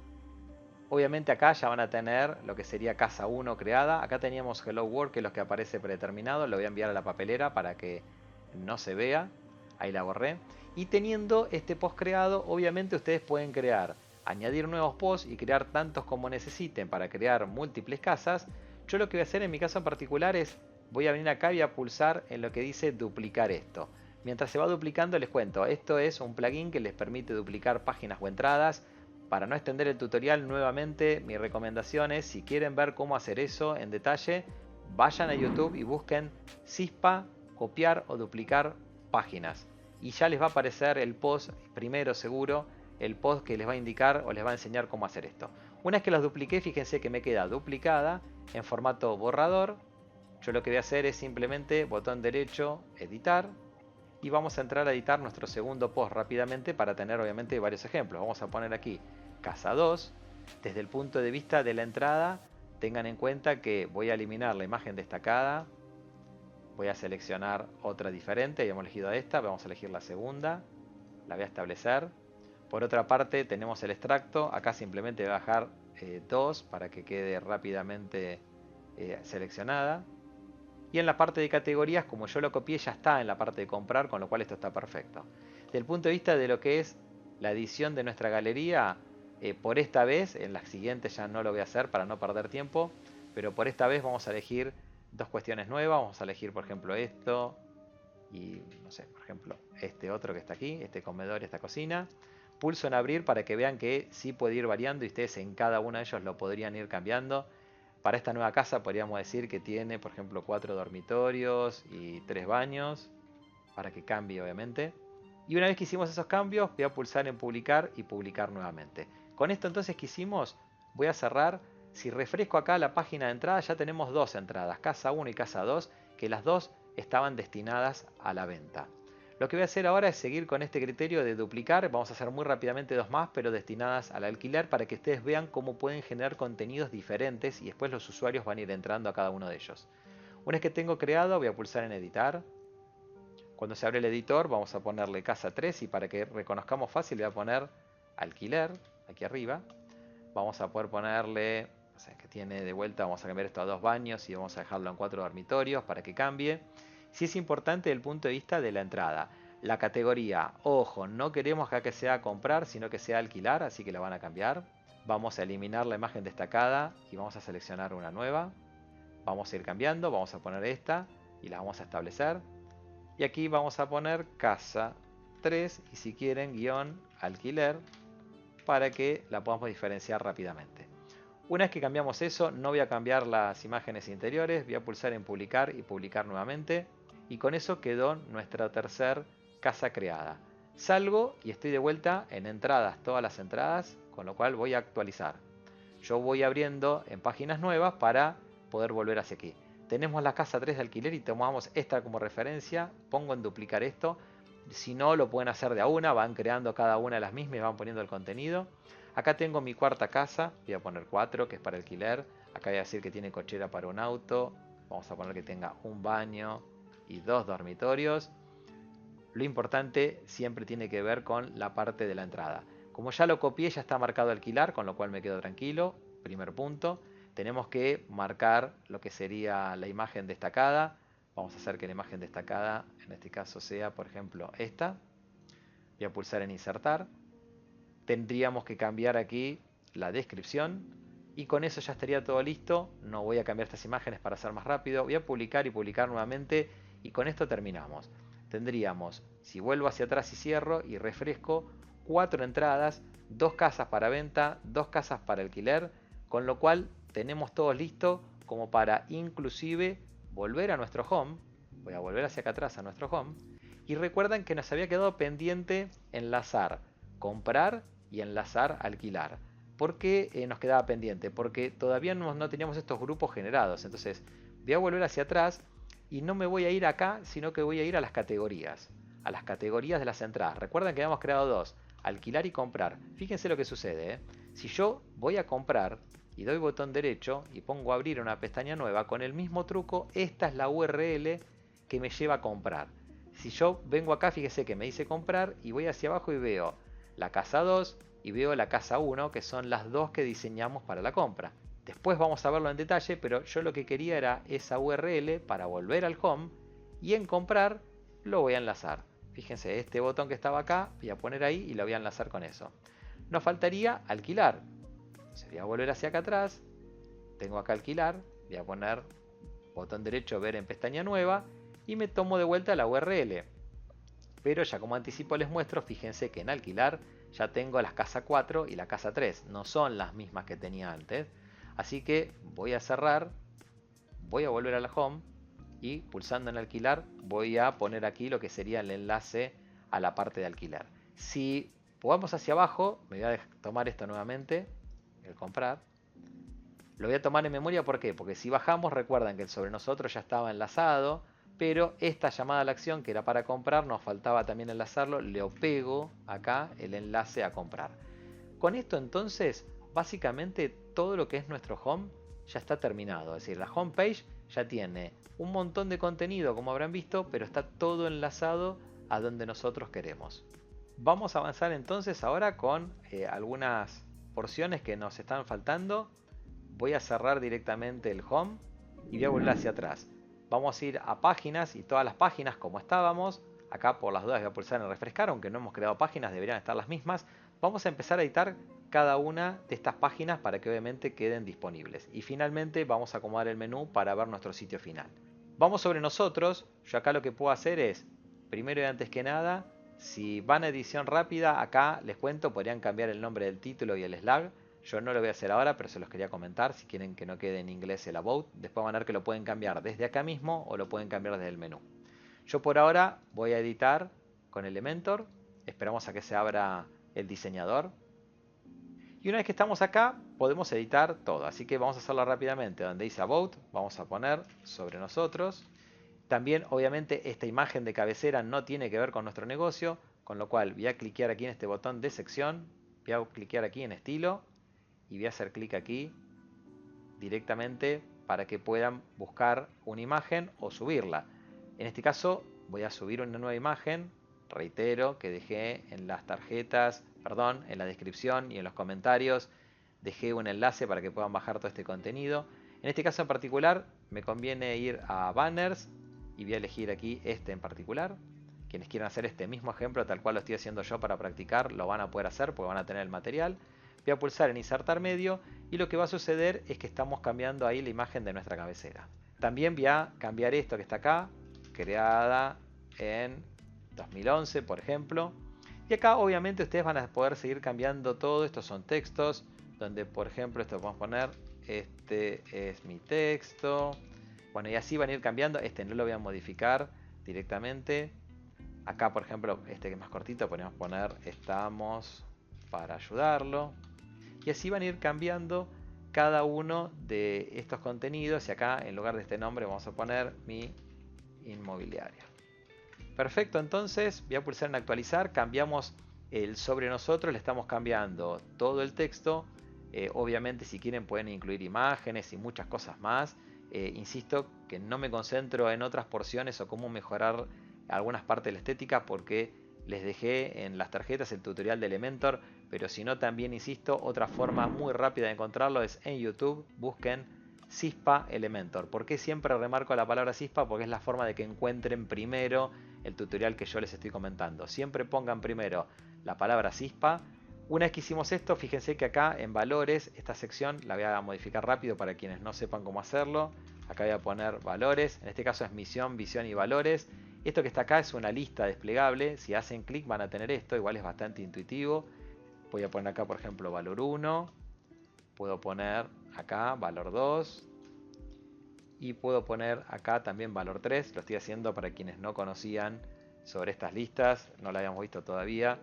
Obviamente acá ya van a tener lo que sería casa 1 creada. Acá teníamos Hello World, que es lo que aparece predeterminado. Lo voy a enviar a la papelera para que no se vea. Ahí la borré. Y teniendo este post creado, obviamente ustedes pueden crear, añadir nuevos posts y crear tantos como necesiten para crear múltiples casas. Yo lo que voy a hacer en mi caso en particular es, voy a venir acá y voy a pulsar en lo que dice duplicar esto. Mientras se va duplicando les cuento, esto es un plugin que les permite duplicar páginas o entradas. Para no extender el tutorial nuevamente, mi recomendación es, si quieren ver cómo hacer eso en detalle, vayan a YouTube y busquen Cispa copiar o duplicar páginas. Y ya les va a aparecer el post, primero seguro, el post que les va a indicar o les va a enseñar cómo hacer esto. Una vez que las dupliqué, fíjense que me queda duplicada en formato borrador. Yo lo que voy a hacer es simplemente botón derecho, editar. Y vamos a entrar a editar nuestro segundo post rápidamente para tener obviamente varios ejemplos. Vamos a poner aquí casa 2. Desde el punto de vista de la entrada, tengan en cuenta que voy a eliminar la imagen destacada. Voy a seleccionar otra diferente. Habíamos elegido esta, vamos a elegir la segunda. La voy a establecer. Por otra parte tenemos el extracto. Acá simplemente voy a bajar 2 para que quede rápidamente seleccionada. Y en la parte de categorías, como yo lo copié, ya está en la parte de comprar, con lo cual esto está perfecto. Desde el punto de vista de lo que es la edición de nuestra galería, por esta vez, en las siguientes ya no lo voy a hacer para no perder tiempo, pero por esta vez vamos a elegir dos cuestiones nuevas. Vamos a elegir, por ejemplo, esto y, no sé, por ejemplo, este otro que está aquí, este comedor y esta cocina. Pulso en abrir para que vean que sí puede ir variando y ustedes en cada uno de ellos lo podrían ir cambiando. Para esta nueva casa podríamos decir que tiene, por ejemplo, 4 dormitorios y 3 baños, para que cambie obviamente. Y una vez que hicimos esos cambios, voy a pulsar en publicar y publicar nuevamente. Con esto entonces que hicimos, voy a cerrar. Si refresco acá la página de entrada, ya tenemos dos entradas, casa 1 y casa 2, que las dos estaban destinadas a la venta. Lo que voy a hacer ahora es seguir con este criterio de duplicar. Vamos a hacer muy rápidamente dos más, pero destinadas al alquiler, para que ustedes vean cómo pueden generar contenidos diferentes y después los usuarios van a ir entrando a cada uno de ellos. Una vez que tengo creado, voy a pulsar en editar. Cuando se abre el editor, vamos a ponerle casa 3 y para que reconozcamos fácil, le voy a poner alquiler aquí arriba. Vamos a poder ponerle, o sea, que tiene de vuelta, vamos a cambiar esto a 2 baños y vamos a dejarlo en 4 dormitorios para que cambie. Sí es importante desde el punto de vista de la entrada. La categoría, ojo, no queremos que sea comprar, sino que sea alquilar, así que la van a cambiar. Vamos a eliminar la imagen destacada y vamos a seleccionar una nueva. Vamos a ir cambiando, vamos a poner esta y la vamos a establecer. Y aquí vamos a poner casa 3 y si quieren guión alquiler para que la podamos diferenciar rápidamente. Una vez que cambiamos eso, no voy a cambiar las imágenes interiores, voy a pulsar en publicar y publicar nuevamente. Y con eso quedó nuestra tercer casa creada. Salgo y estoy de vuelta en entradas, todas las entradas, con lo cual voy a actualizar. Yo voy abriendo en páginas nuevas para poder volver hacia aquí. Tenemos la casa 3 de alquiler y tomamos esta como referencia. Pongo en duplicar esto. Si no, lo pueden hacer de a una, van creando cada una de las mismas y van poniendo el contenido. Acá tengo mi cuarta casa, voy a poner 4, que es para alquiler. Acá voy a decir que tiene cochera para un auto. Vamos a poner que tenga un baño y 2 dormitorios. Lo importante siempre tiene que ver con la parte de la entrada. Como ya lo copié, ya está marcado alquilar, con lo cual me quedo tranquilo. Primer punto. Tenemos que marcar lo que sería la imagen destacada. Vamos a hacer que la imagen destacada, en este caso sea, por ejemplo, esta. Voy a pulsar en insertar. Tendríamos que cambiar aquí la descripción. Y con eso ya estaría todo listo. No voy a cambiar estas imágenes para hacer más rápido. Voy a publicar y publicar nuevamente. Y con esto terminamos. Tendríamos, si vuelvo hacia atrás y cierro y refresco, 4 entradas, 2 casas para venta, 2 casas para alquiler, con lo cual tenemos todo listo como para inclusive volver a nuestro home. Voy a volver hacia acá atrás a nuestro home. Y recuerden que nos había quedado pendiente enlazar comprar y enlazar alquilar. ¿Por qué nos quedaba pendiente? Porque todavía no teníamos estos grupos generados. Entonces voy a volver hacia atrás. Y no me voy a ir acá, sino que voy a ir a las categorías. A las categorías de las entradas. Recuerden que habíamos creado dos. Alquilar y comprar. Fíjense lo que sucede. Si yo voy a comprar y doy botón derecho y pongo abrir una pestaña nueva, con el mismo truco, esta es la URL que me lleva a comprar. Si yo vengo acá, fíjese que me dice comprar y voy hacia abajo y veo la casa 2 y veo la casa 1, que son las dos que diseñamos para la compra. Después vamos a verlo en detalle, pero yo lo que quería era esa URL para volver al home y en comprar lo voy a enlazar. Fíjense, este botón que estaba acá, voy a poner ahí y lo voy a enlazar con eso. Nos faltaría alquilar. Voy a volver hacia acá atrás, tengo acá alquilar, voy a poner botón derecho ver en pestaña nueva y me tomo de vuelta la URL. Pero ya como anticipo les muestro, fíjense que en alquilar ya tengo la casa 4 y la casa 3, no son las mismas que tenía antes. Así que voy a cerrar, voy a volver a la home y pulsando en alquilar voy a poner aquí lo que sería el enlace a la parte de alquilar. Si vamos hacia abajo, me voy a tomar esto nuevamente, el comprar. Lo voy a tomar en memoria, ¿por qué? Porque si bajamos, recuerdan que el sobre nosotros ya estaba enlazado, pero esta llamada a la acción que era para comprar, nos faltaba también enlazarlo, le pego acá el enlace a comprar. Con esto entonces, básicamente todo lo que es nuestro home ya está terminado, es decir, la home page ya tiene un montón de contenido como habrán visto, pero está todo enlazado a donde nosotros queremos. Vamos a avanzar entonces ahora con algunas porciones que nos están faltando. Voy a cerrar directamente el home y voy a volver hacia atrás. Vamos a ir a páginas y todas las páginas como estábamos. Acá por las dudas voy a pulsar en refrescar, aunque no hemos creado páginas, deberían estar las mismas. Vamos a empezar a editar cada una de estas páginas para que obviamente queden disponibles. Y finalmente vamos a acomodar el menú para ver nuestro sitio final. Vamos sobre nosotros. Yo acá lo que puedo hacer es, primero y antes que nada, si van a edición rápida, acá les cuento, podrían cambiar el nombre del título y el slug. Yo no lo voy a hacer ahora, pero se los quería comentar. Si quieren que no quede en inglés el about, después van a ver que lo pueden cambiar desde acá mismo o lo pueden cambiar desde el menú. Yo por ahora voy a editar con Elementor. Esperamos a que se abra el diseñador. Y una vez que estamos acá, podemos editar todo. Así que vamos a hacerlo rápidamente. Donde dice About, vamos a poner sobre nosotros. También, obviamente, esta imagen de cabecera no tiene que ver con nuestro negocio. Con lo cual, voy a cliquear aquí en este botón de sección. Voy a cliquear aquí en estilo. Y voy a hacer clic aquí directamente para que puedan buscar una imagen o subirla. En este caso voy a subir una nueva imagen, reitero que dejé en las tarjetas, perdón, en la descripción y en los comentarios dejé un enlace para que puedan bajar todo este contenido. En este caso en particular me conviene ir a banners y voy a elegir aquí este en particular. Quienes quieran hacer este mismo ejemplo tal cual lo estoy haciendo yo para practicar lo van a poder hacer porque van a tener el material. Voy a pulsar en insertar medio y lo que va a suceder es que estamos cambiando ahí la imagen de nuestra cabecera. También voy a cambiar esto que está acá, creada en 2011 por ejemplo. Y acá obviamente ustedes van a poder seguir cambiando todo. Estos son textos donde por ejemplo esto podemos poner este es mi texto. Bueno, y así van a ir cambiando. Este no lo voy a modificar directamente. Acá por ejemplo este que es más cortito podemos poner estamos para ayudarlo. Y así van a ir cambiando cada uno de estos contenidos. Y acá en lugar de este nombre vamos a poner mi inmobiliaria. Perfecto, entonces voy a pulsar en actualizar. Cambiamos el sobre nosotros, le estamos cambiando todo el texto. Obviamente si quieren pueden incluir imágenes y muchas cosas más. Insisto que no me concentro en otras porciones o cómo mejorar algunas partes de la estética porque les dejé en las tarjetas el tutorial de Elementor, pero si no también insisto, otra forma muy rápida de encontrarlo es en YouTube, busquen Cispa Elementor. ¿Por qué siempre remarco la palabra Cispa? Porque es la forma de que encuentren primero el tutorial que yo les estoy comentando. Siempre pongan primero la palabra Cispa. Una vez que hicimos esto, fíjense que acá en valores, esta sección la voy a modificar rápido para quienes no sepan cómo hacerlo. Acá voy a poner valores, en este caso es misión, visión y valores. Esto que está acá es una lista desplegable, si hacen clic van a tener esto, igual es bastante intuitivo. Voy a poner acá por ejemplo valor 1, puedo poner acá valor 2 y puedo poner acá también valor 3, lo estoy haciendo para quienes no conocían sobre estas listas, no la habíamos visto todavía.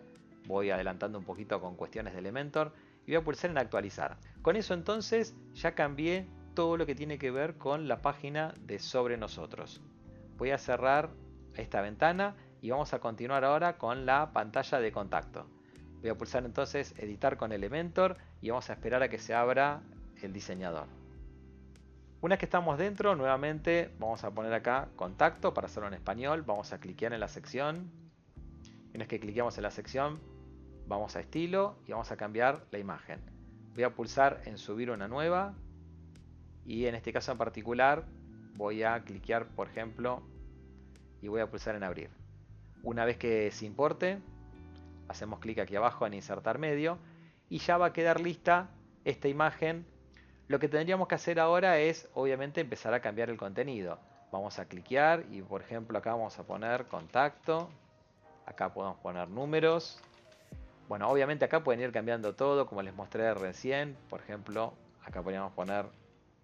Voy adelantando un poquito con cuestiones de Elementor y voy a pulsar en actualizar. Con eso entonces ya cambié todo lo que tiene que ver con la página de sobre nosotros. Voy a cerrar esta ventana y vamos a continuar ahora con la pantalla de contacto. Voy a pulsar entonces editar con Elementor y vamos a esperar a que se abra el diseñador. Una vez que estamos dentro, nuevamente vamos a poner acá contacto para hacerlo en español. Vamos a cliquear en la sección. Una vez que cliqueamos en la sección, vamos a estilo y vamos a cambiar la imagen. Voy a pulsar en subir una nueva y en este caso en particular voy a cliquear, por ejemplo, y voy a pulsar en abrir. Una vez que se importe, hacemos clic aquí abajo en insertar medio y ya va a quedar lista esta imagen. Lo que tendríamos que hacer ahora es obviamente empezar a cambiar el contenido. Vamos a cliquear y por ejemplo acá vamos a poner contacto. Acá podemos poner números. Bueno, obviamente acá pueden ir cambiando todo como les mostré recién. Por ejemplo, acá podríamos poner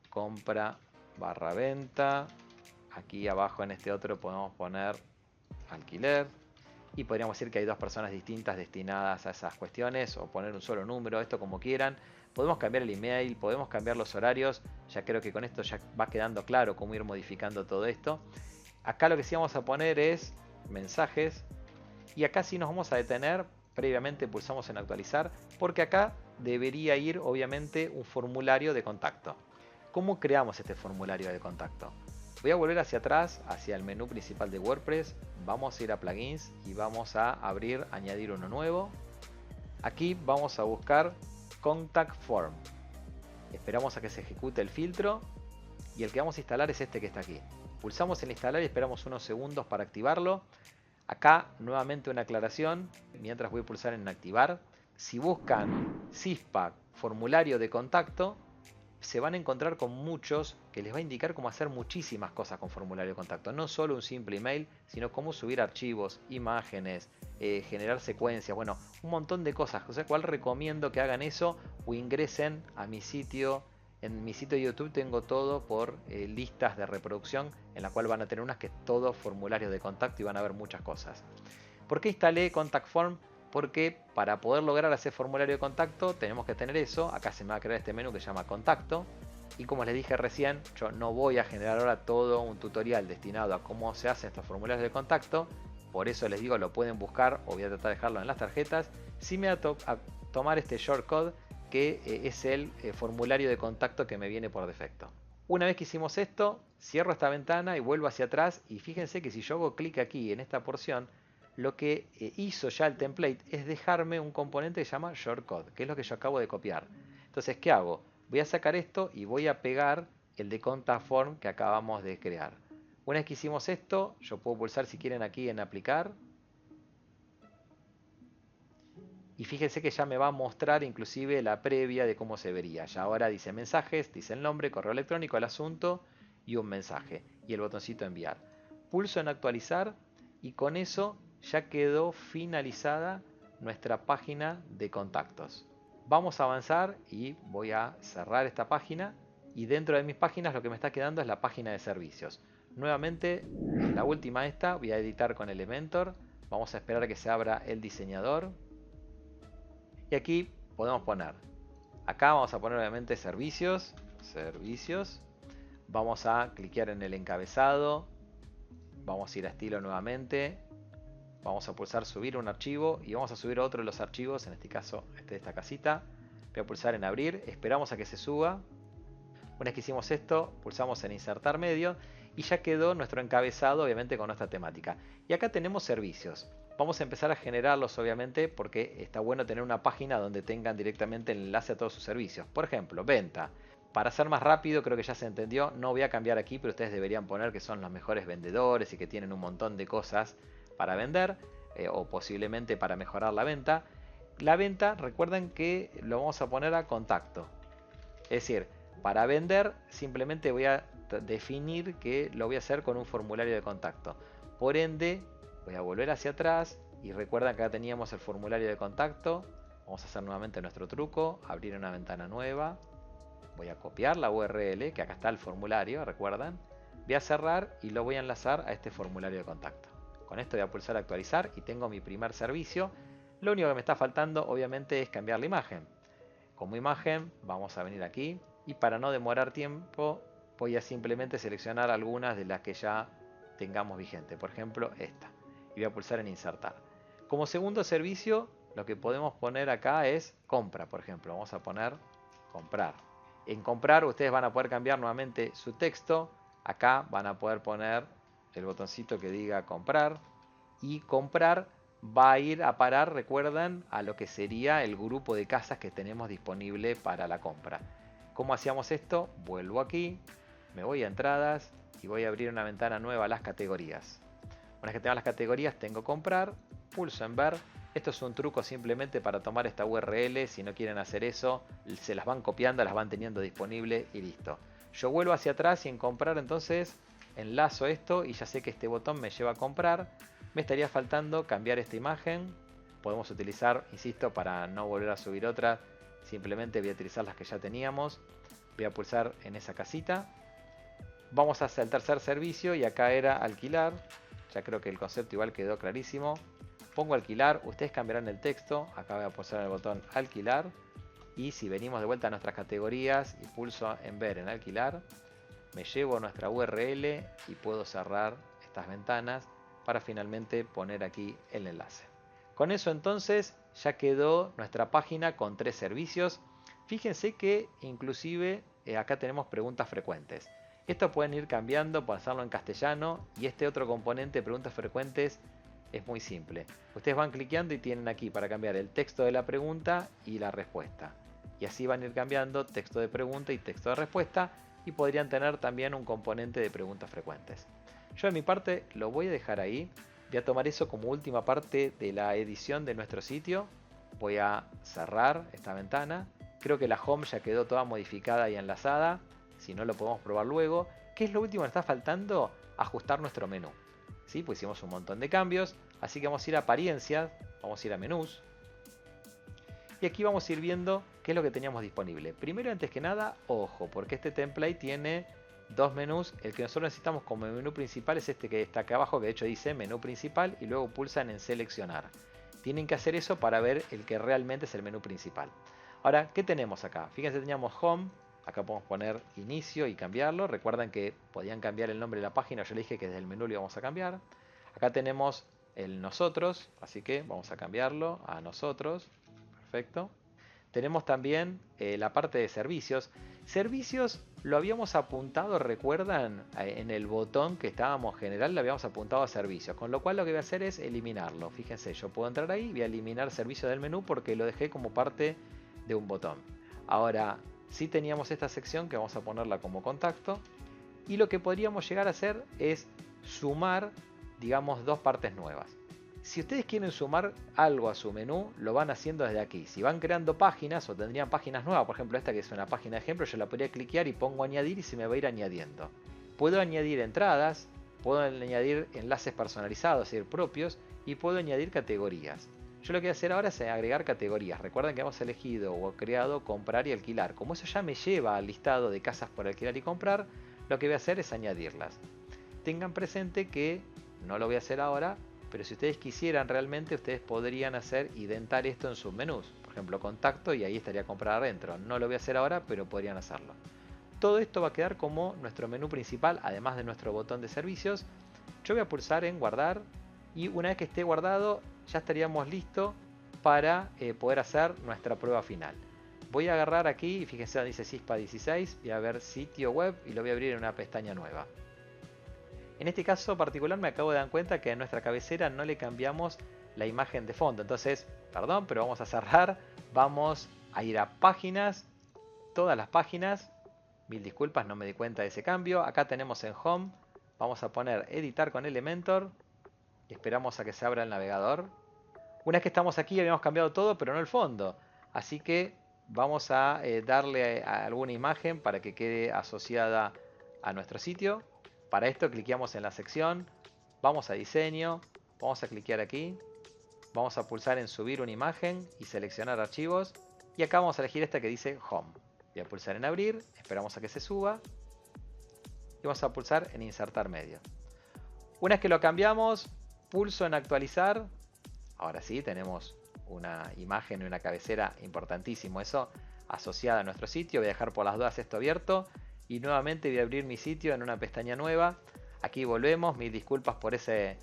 compra barra venta. Aquí abajo en este otro podemos poner alquiler. Y podríamos decir que hay dos personas distintas destinadas a esas cuestiones o poner un solo número, esto como quieran. Podemos cambiar el email, podemos cambiar los horarios. Ya creo que con esto ya va quedando claro cómo ir modificando todo esto. Acá lo que sí vamos a poner es mensajes. Y acá sí nos vamos a detener. Previamente pulsamos en actualizar porque acá debería ir obviamente un formulario de contacto. ¿Cómo creamos este formulario de contacto? Voy a volver hacia atrás, hacia el menú principal de WordPress. Vamos a ir a plugins y vamos a abrir, añadir uno nuevo. Aquí vamos a buscar Contact Form. Esperamos a que se ejecute el filtro y el que vamos a instalar es este que está aquí. Pulsamos en instalar y esperamos unos segundos para activarlo. Acá nuevamente una aclaración, mientras voy a pulsar en activar. Si buscan Syspack formulario de contacto, se van a encontrar con muchos que les va a indicar cómo hacer muchísimas cosas con formulario de contacto. No solo un simple email, sino cómo subir archivos, imágenes, generar secuencias, bueno, un montón de cosas. O sea, cual recomiendo que hagan eso o ingresen a mi sitio. En mi sitio de YouTube tengo todo por listas de reproducción, en la cual van a tener unas que es todo formularios de contacto y van a ver muchas cosas. ¿Por qué instalé Contact Form? Porque para poder lograr hacer formulario de contacto tenemos que tener eso. Acá se me va a crear este menú que se llama contacto. Y como les dije recién, yo no voy a generar ahora todo un tutorial destinado a cómo se hacen estos formularios de contacto. Por eso les digo, lo pueden buscar o voy a tratar de dejarlo en las tarjetas. Sí me voy a tomar este shortcode que es el formulario de contacto que me viene por defecto. Una vez que hicimos esto, cierro esta ventana y vuelvo hacia atrás. Y fíjense que si yo hago clic aquí en esta porción, lo que hizo ya el template es dejarme un componente que se llama shortcode, que es lo que yo acabo de copiar. Entonces, ¿qué hago? Voy a sacar esto y voy a pegar el de contact form que acabamos de crear. Una vez que hicimos esto, yo puedo pulsar si quieren aquí en aplicar. Y fíjense que ya me va a mostrar inclusive la previa de cómo se vería. Ya ahora dice mensajes, dice el nombre, correo electrónico, el asunto y un mensaje. Y el botoncito enviar. Pulso en actualizar y con eso ya quedó finalizada nuestra página de contactos. Vamos a avanzar y voy a cerrar esta página. Y dentro de mis páginas lo que me está quedando es la página de servicios. Nuevamente, la última esta, voy a editar con Elementor. Vamos a esperar a que se abra el diseñador. Y aquí podemos poner, acá vamos a poner obviamente servicios, vamos a cliquear en el encabezado, vamos a ir a estilo nuevamente, vamos a pulsar subir un archivo y vamos a subir otro de los archivos, en este caso este de esta casita, voy a pulsar en abrir, esperamos a que se suba. Una vez que hicimos esto, pulsamos en insertar medio y ya quedó nuestro encabezado obviamente con nuestra temática. Y acá tenemos servicios. Vamos a empezar a generarlos obviamente porque está bueno tener una página donde tengan directamente el enlace a todos sus servicios. Por ejemplo, venta. Para ser más rápido, creo que ya se entendió, no voy a cambiar aquí, pero ustedes deberían poner que son los mejores vendedores y que tienen un montón de cosas para vender o posiblemente para mejorar la venta. La venta, recuerden que lo vamos a poner a contacto. Es decir, para vender simplemente voy a definir que lo voy a hacer con un formulario de contacto. Por ende, voy a volver hacia atrás y recuerden que acá teníamos el formulario de contacto. Vamos a hacer nuevamente nuestro truco, abrir una ventana nueva. Voy a copiar la URL, que acá está el formulario, recuerdan. Voy a cerrar y lo voy a enlazar a este formulario de contacto. Con esto voy a pulsar actualizar y tengo mi primer servicio. Lo único que me está faltando obviamente es cambiar la imagen. Como imagen vamos a venir aquí y para no demorar tiempo voy a simplemente seleccionar algunas de las que ya tengamos vigente. Por ejemplo esta. Y voy a pulsar en insertar. Como segundo servicio lo que podemos poner acá es compra, por ejemplo. Vamos a poner comprar. En comprar ustedes van a poder cambiar nuevamente su texto. Acá van a poder poner el botoncito que diga comprar. Y comprar va a ir a parar, recuerdan, a lo que sería el grupo de casas que tenemos disponible para la compra. ¿Cómo hacíamos esto? Vuelvo aquí, me voy a entradas y voy a abrir una ventana nueva a las categorías. Una vez que tengo las categorías, tengo comprar, pulso en ver. Esto es un truco simplemente para tomar esta URL. Si no quieren hacer eso, se las van copiando, las van teniendo disponible y listo. Yo vuelvo hacia atrás y en comprar entonces enlazo esto y ya sé que este botón me lleva a comprar. Me estaría faltando cambiar esta imagen. Podemos utilizar, insisto, para no volver a subir otra, simplemente voy a utilizar las que ya teníamos. Voy a pulsar en esa casita. Vamos hacia el tercer servicio y acá era alquilar. Ya creo que el concepto igual quedó clarísimo. Pongo alquilar, ustedes cambiarán el texto. Acá voy a pulsar el botón alquilar. Y si venimos de vuelta a nuestras categorías y pulso en ver en alquilar, me llevo a nuestra URL y puedo cerrar estas ventanas para finalmente poner aquí el enlace. Con eso entonces ya quedó nuestra página con 3 servicios. Fíjense que inclusive acá tenemos preguntas frecuentes. Esto pueden ir cambiando, pasarlo en castellano, y este otro componente de preguntas frecuentes es muy simple. Ustedes van cliqueando y tienen aquí para cambiar el texto de la pregunta y la respuesta. Y así van a ir cambiando texto de pregunta y texto de respuesta, y podrían tener también un componente de preguntas frecuentes. Yo de mi parte lo voy a dejar ahí. Voy a tomar eso como última parte de la edición de nuestro sitio. Voy a cerrar esta ventana. Creo que la home ya quedó toda modificada y enlazada. Si no, lo podemos probar luego. ¿Qué es lo último que nos está faltando? Ajustar nuestro menú. ¿Sí? Pues hicimos un montón de cambios. Así que vamos a ir a apariencias. Vamos a ir a menús. Y aquí vamos a ir viendo qué es lo que teníamos disponible. Primero, antes que nada, ojo, porque este template tiene 2 menús. El que nosotros necesitamos como menú principal es este que está acá abajo, que de hecho dice menú principal, y luego pulsan en seleccionar. Tienen que hacer eso para ver el que realmente es el menú principal. Ahora, ¿qué tenemos acá? Fíjense, teníamos home. Acá podemos poner inicio y cambiarlo. Recuerden que podían cambiar el nombre de la página. Yo le dije que desde el menú lo íbamos a cambiar. Acá tenemos el nosotros, así que vamos a cambiarlo a nosotros. Perfecto. Tenemos también la parte de servicios. Servicios lo habíamos apuntado, recuerdan, en el botón que estábamos general, le habíamos apuntado a servicios. Con lo cual lo que voy a hacer es eliminarlo. Fíjense, yo puedo entrar ahí, voy a eliminar servicios del menú porque lo dejé como parte de un botón. Ahora, sí teníamos esta sección que vamos a ponerla como contacto. Y lo que podríamos llegar a hacer es sumar, digamos, 2 partes nuevas. Si ustedes quieren sumar algo a su menú, lo van haciendo desde aquí. Si van creando páginas o tendrían páginas nuevas, por ejemplo esta que es una página de ejemplo, yo la podría cliquear y pongo añadir y se me va a ir añadiendo. Puedo añadir entradas, puedo añadir enlaces personalizados, es decir, propios, y puedo añadir categorías. Yo lo que voy a hacer ahora es agregar categorías. Recuerden que hemos elegido o creado comprar y alquilar. Como eso ya me lleva al listado de casas por alquilar y comprar, lo que voy a hacer es añadirlas. Tengan presente que no lo voy a hacer ahora, pero si ustedes quisieran realmente, ustedes podrían hacer identar esto en sus menús. Por ejemplo, contacto y ahí estaría comprar adentro. No lo voy a hacer ahora, pero podrían hacerlo. Todo esto va a quedar como nuestro menú principal, además de nuestro botón de servicios. Yo voy a pulsar en guardar y una vez que esté guardado, ya estaríamos listos para poder hacer nuestra prueba final. Voy a agarrar aquí, y fíjense, dice CISPA 16, voy a ver sitio web y lo voy a abrir en una pestaña nueva. En este caso particular me acabo de dar cuenta que a nuestra cabecera no le cambiamos la imagen de fondo. Entonces, perdón, pero vamos a cerrar. Vamos a ir a páginas, todas las páginas. Mil disculpas, no me di cuenta de ese cambio. Acá tenemos en Home. Vamos a poner editar con Elementor. Y esperamos a que se abra el navegador. Una vez que estamos aquí habíamos cambiado todo, pero no el fondo. Así que vamos a darle a alguna imagen para que quede asociada a nuestro sitio. Para esto cliqueamos en la sección, vamos a diseño, vamos a cliquear aquí, vamos a pulsar en subir una imagen y seleccionar archivos. Y acá vamos a elegir esta que dice Home. Voy a pulsar en abrir, esperamos a que se suba. Y vamos a pulsar en insertar medio. Una vez que lo cambiamos, pulso en actualizar. Ahora sí, tenemos una imagen y una cabecera, importantísimo eso, asociada a nuestro sitio. Voy a dejar por las dudas esto abierto. Y nuevamente voy a abrir mi sitio en una pestaña nueva. Aquí volvemos, mil disculpas por esa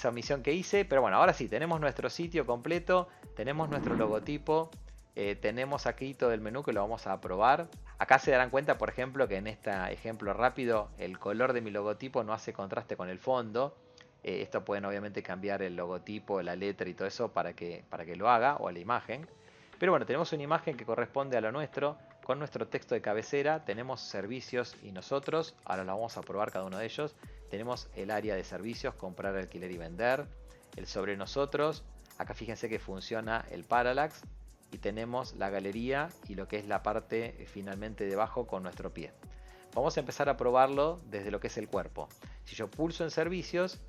omisión que hice. Pero bueno, ahora sí, tenemos nuestro sitio completo. Tenemos nuestro logotipo. tenemos aquí todo el menú que lo vamos a probar. Acá se darán cuenta, por ejemplo, que en este ejemplo rápido el color de mi logotipo no hace contraste con el fondo. Esto pueden obviamente cambiar el logotipo, la letra y todo eso para que lo haga, o la imagen. Pero bueno, tenemos una imagen que corresponde a lo nuestro. Con nuestro texto de cabecera tenemos servicios y nosotros. Ahora lo vamos a probar cada uno de ellos. Tenemos el área de servicios, comprar, alquiler y vender. El sobre nosotros. Acá fíjense que funciona el parallax. Y tenemos la galería y lo que es la parte finalmente debajo con nuestro pie. Vamos a empezar a probarlo desde lo que es el cuerpo. Si yo pulso en servicios,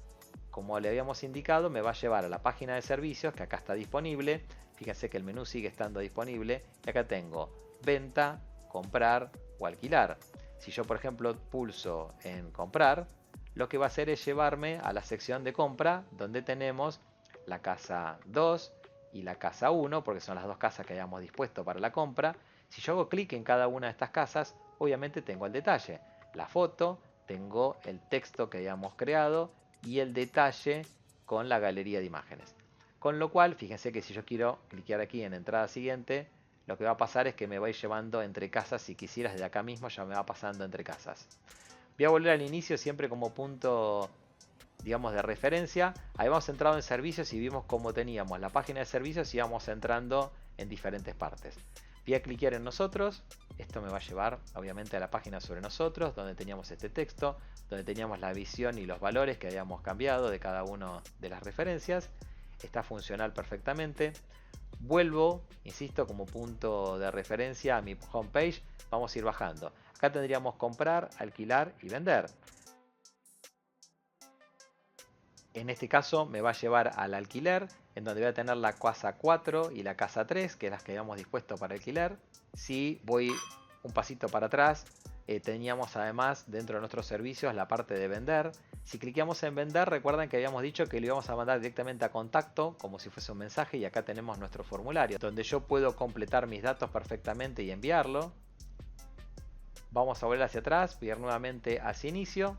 como le habíamos indicado, me va a llevar a la página de servicios que acá está disponible. Fíjense que el menú sigue estando disponible. Y acá tengo venta, comprar o alquilar. Si yo por ejemplo pulso en comprar, lo que va a hacer es llevarme a la sección de compra donde tenemos la casa 2 y la casa 1, porque son las dos casas que habíamos dispuesto para la compra. Si yo hago clic en cada una de estas casas, obviamente tengo el detalle, la foto, tengo el texto que habíamos creado y el detalle con la galería de imágenes. Con lo cual, fíjense que si yo quiero cliquear aquí en entrada siguiente, lo que va a pasar es que me va a ir llevando entre casas. Si quisieras desde acá mismo, ya me va pasando entre casas. Voy a volver al inicio siempre como punto, digamos, de referencia. Habíamos entrado en servicios y vimos cómo teníamos la página de servicios y íbamos entrando en diferentes partes. Voy a cliquear en nosotros. Esto me va a llevar obviamente a la página sobre nosotros, donde teníamos este texto, donde teníamos la visión y los valores que habíamos cambiado de cada una de las referencias. Está funcional perfectamente. Vuelvo, insisto, como punto de referencia a mi homepage. Vamos a ir bajando. Acá tendríamos comprar, alquilar y vender. En este caso me va a llevar al alquiler, en donde voy a tener la casa 4 y la casa 3, que es las que habíamos dispuesto para alquiler. Si voy un pasito para atrás, teníamos además dentro de nuestros servicios la parte de vender. Si cliqueamos en vender, recuerden que habíamos dicho que lo íbamos a mandar directamente a contacto, como si fuese un mensaje, y acá tenemos nuestro formulario, donde yo puedo completar mis datos perfectamente y enviarlo. Vamos a volver hacia atrás, voy a ir nuevamente hacia inicio.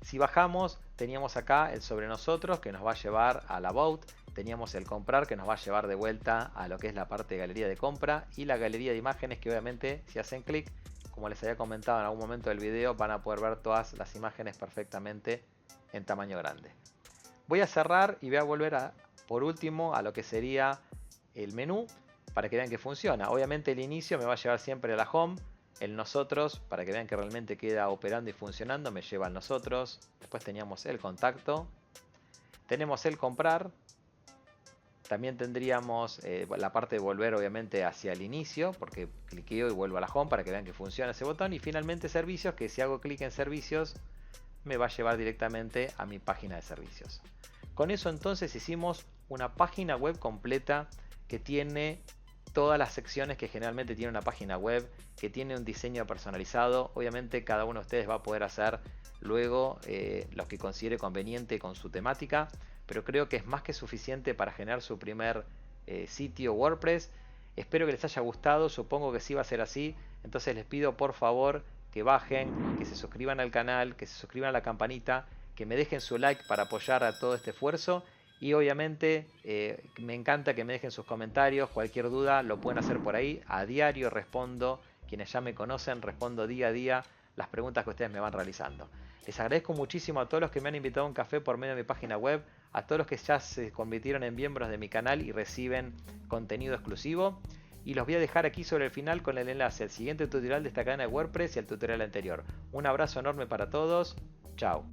Si bajamos, teníamos acá el sobre nosotros que nos va a llevar a la About. Teníamos el comprar que nos va a llevar de vuelta a lo que es la parte de galería de compra. Y la galería de imágenes que obviamente si hacen clic, como les había comentado en algún momento del video, van a poder ver todas las imágenes perfectamente en tamaño grande. Voy a cerrar y voy a volver por último a lo que sería el menú para que vean que funciona. Obviamente el inicio me va a llevar siempre a la home. El nosotros, para que vean que realmente queda operando y funcionando, me lleva al nosotros. Después teníamos el contacto. Tenemos el comprar. También tendríamos la parte de volver obviamente hacia el inicio, porque cliqueo y vuelvo a la home para que vean que funciona ese botón. Y finalmente servicios, que si hago clic en servicios me va a llevar directamente a mi página de servicios. Con eso entonces hicimos una página web completa que tiene todas las secciones que generalmente tiene una página web, que tiene un diseño personalizado. Obviamente cada uno de ustedes va a poder hacer luego lo que considere conveniente con su temática, pero creo que es más que suficiente para generar su primer sitio WordPress. Espero que les haya gustado, supongo que sí va a ser así. Entonces les pido por favor que bajen, que se suscriban al canal, que se suscriban a la campanita, que me dejen su like para apoyar a todo este esfuerzo. Y obviamente me encanta que me dejen sus comentarios, cualquier duda lo pueden hacer por ahí. A diario respondo, quienes ya me conocen, respondo día a día las preguntas que ustedes me van realizando. Les agradezco muchísimo a todos los que me han invitado a un café por medio de mi página web, a todos los que ya se convirtieron en miembros de mi canal y reciben contenido exclusivo. Y los voy a dejar aquí sobre el final con el enlace al siguiente tutorial de esta cadena de WordPress y al tutorial anterior. Un abrazo enorme para todos, chao.